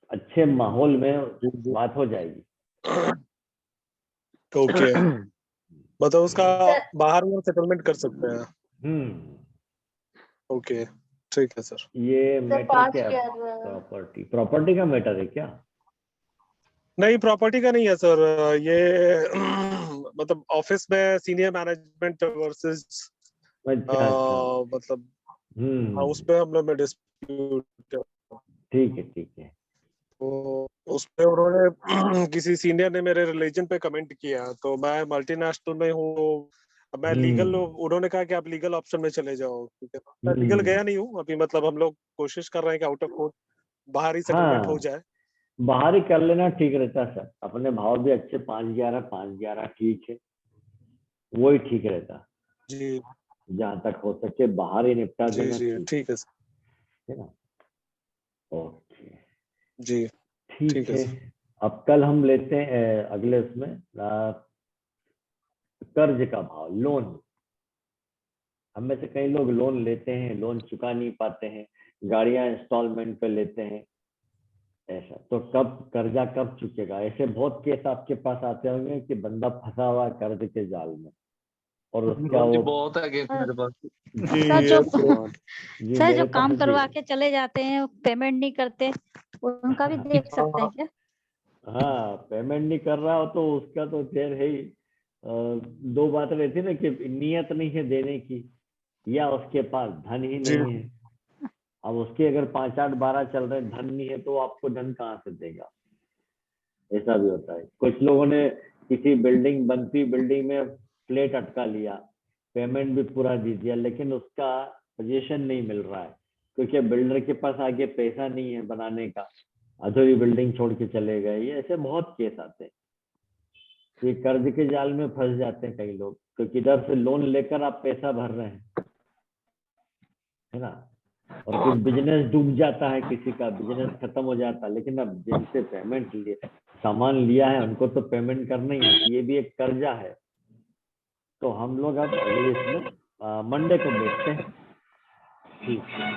अच्छे माहौल में जी। बात हो जाएगी। ओके, मतलब उसका सर बाहर में सेटलमेंट कर सकते हैं। हम्म ओके, ठीक है सर। ये सर मैटर 5 क्या है? 11 प्रॉपर्टी का मैटर है क्या? नहीं, प्रॉपर्टी का नहीं है सर। ये मतलब ऑफिस में सीनियर मैनेजमेंट वर्सेस अच्छा अच्छा। मतलब उस पे हम लोग में डिस्प्यूट। ठीक है ठीक है। तो उस पे उन्होंने किसी सीनियर ने मेरे रिलीजन पे कमेंट किया, तो मैं मल्टीनेशनल में हूँ, मैं लीगल, उन्होंने कहा कि आप लीगल ऑप्शन में चले जाओ, ठीक है। मैं लीगल गया नहीं हूँ अभी, मतलब हम लोग कोशिश कर रहे हैं कि आउट ऑफ कोर्ट बाहर ही सेटलमेंट हो हाँ, जाए। बाहर ही कर लेना ठीक रहता है सर। अपने भाव भी अच्छे 5 11 5 11, ठीक है, वो ही ठीक रहता। जी जहां तक हो सके बाहर ही निपटा जी देना जी, ठीक ठीक है सर। है ना? ओके, जी ठीक ठीक है है। सर। अब कल हम लेते हैं अगले उसमें कर्ज का भाव, लोन। हम में से कई लोग लोन लेते हैं, लोन चुका नहीं पाते हैं, गाड़ियां इंस्टॉलमेंट पे लेते हैं। ऐसा तो कब कर्जा कब चुकेगा? ऐसे बहुत केस आपके पास आते होंगे कि बंदा फंसा हुआ है कर्ज के जाल में, और उसका जी वो बहुत है केस मेरे पास। जी सर जो yes, sir। जी सर मेरे जो काम पास भी करवा है। के चले जाते हैं, पेमेंट नहीं करते, उनका भी देख सकते हैं क्या? हाँ, पेमेंट नहीं कर रहा हो तो उसका तो खैर है ही। दो बात रहती है ना, कि नियत नहीं है देने की, या उसके पास धन ही जी नहीं है। अब उसके अगर 5 8 12 चल रहे, धन नहीं है, तो आपको धन कहाँ से देगा? ऐसा भी होता है। कुछ लोगों ने किसी बिल्डिंग, बनती बिल्डिंग में फ्लैट अटका लिया, पेमेंट भी पूरा दे दिया, लेकिन उसका पोजीशन नहीं मिल रहा है, क्योंकि बिल्डर के पास आगे पैसा नहीं है बनाने का, अधूरी बिल्डिंग छोड़ के चले गए। ये ऐसे बहुत केस आते हैं। ये कर्ज के जाल में फंस जाते हैं कई लोग, क्योंकि इधर से लोन लेकर आप पैसा भर रहे हैं, है ना? और कुछ बिजनेस डूब जाता है, किसी का बिजनेस खत्म हो जाता है, लेकिन अब जिनसे पेमेंट लिए सामान लिया है उनको तो पेमेंट करना ही है, ये भी एक कर्जा है। तो हम लोग अब अगले इसमें मंडे को देखते हैं। ठीक है।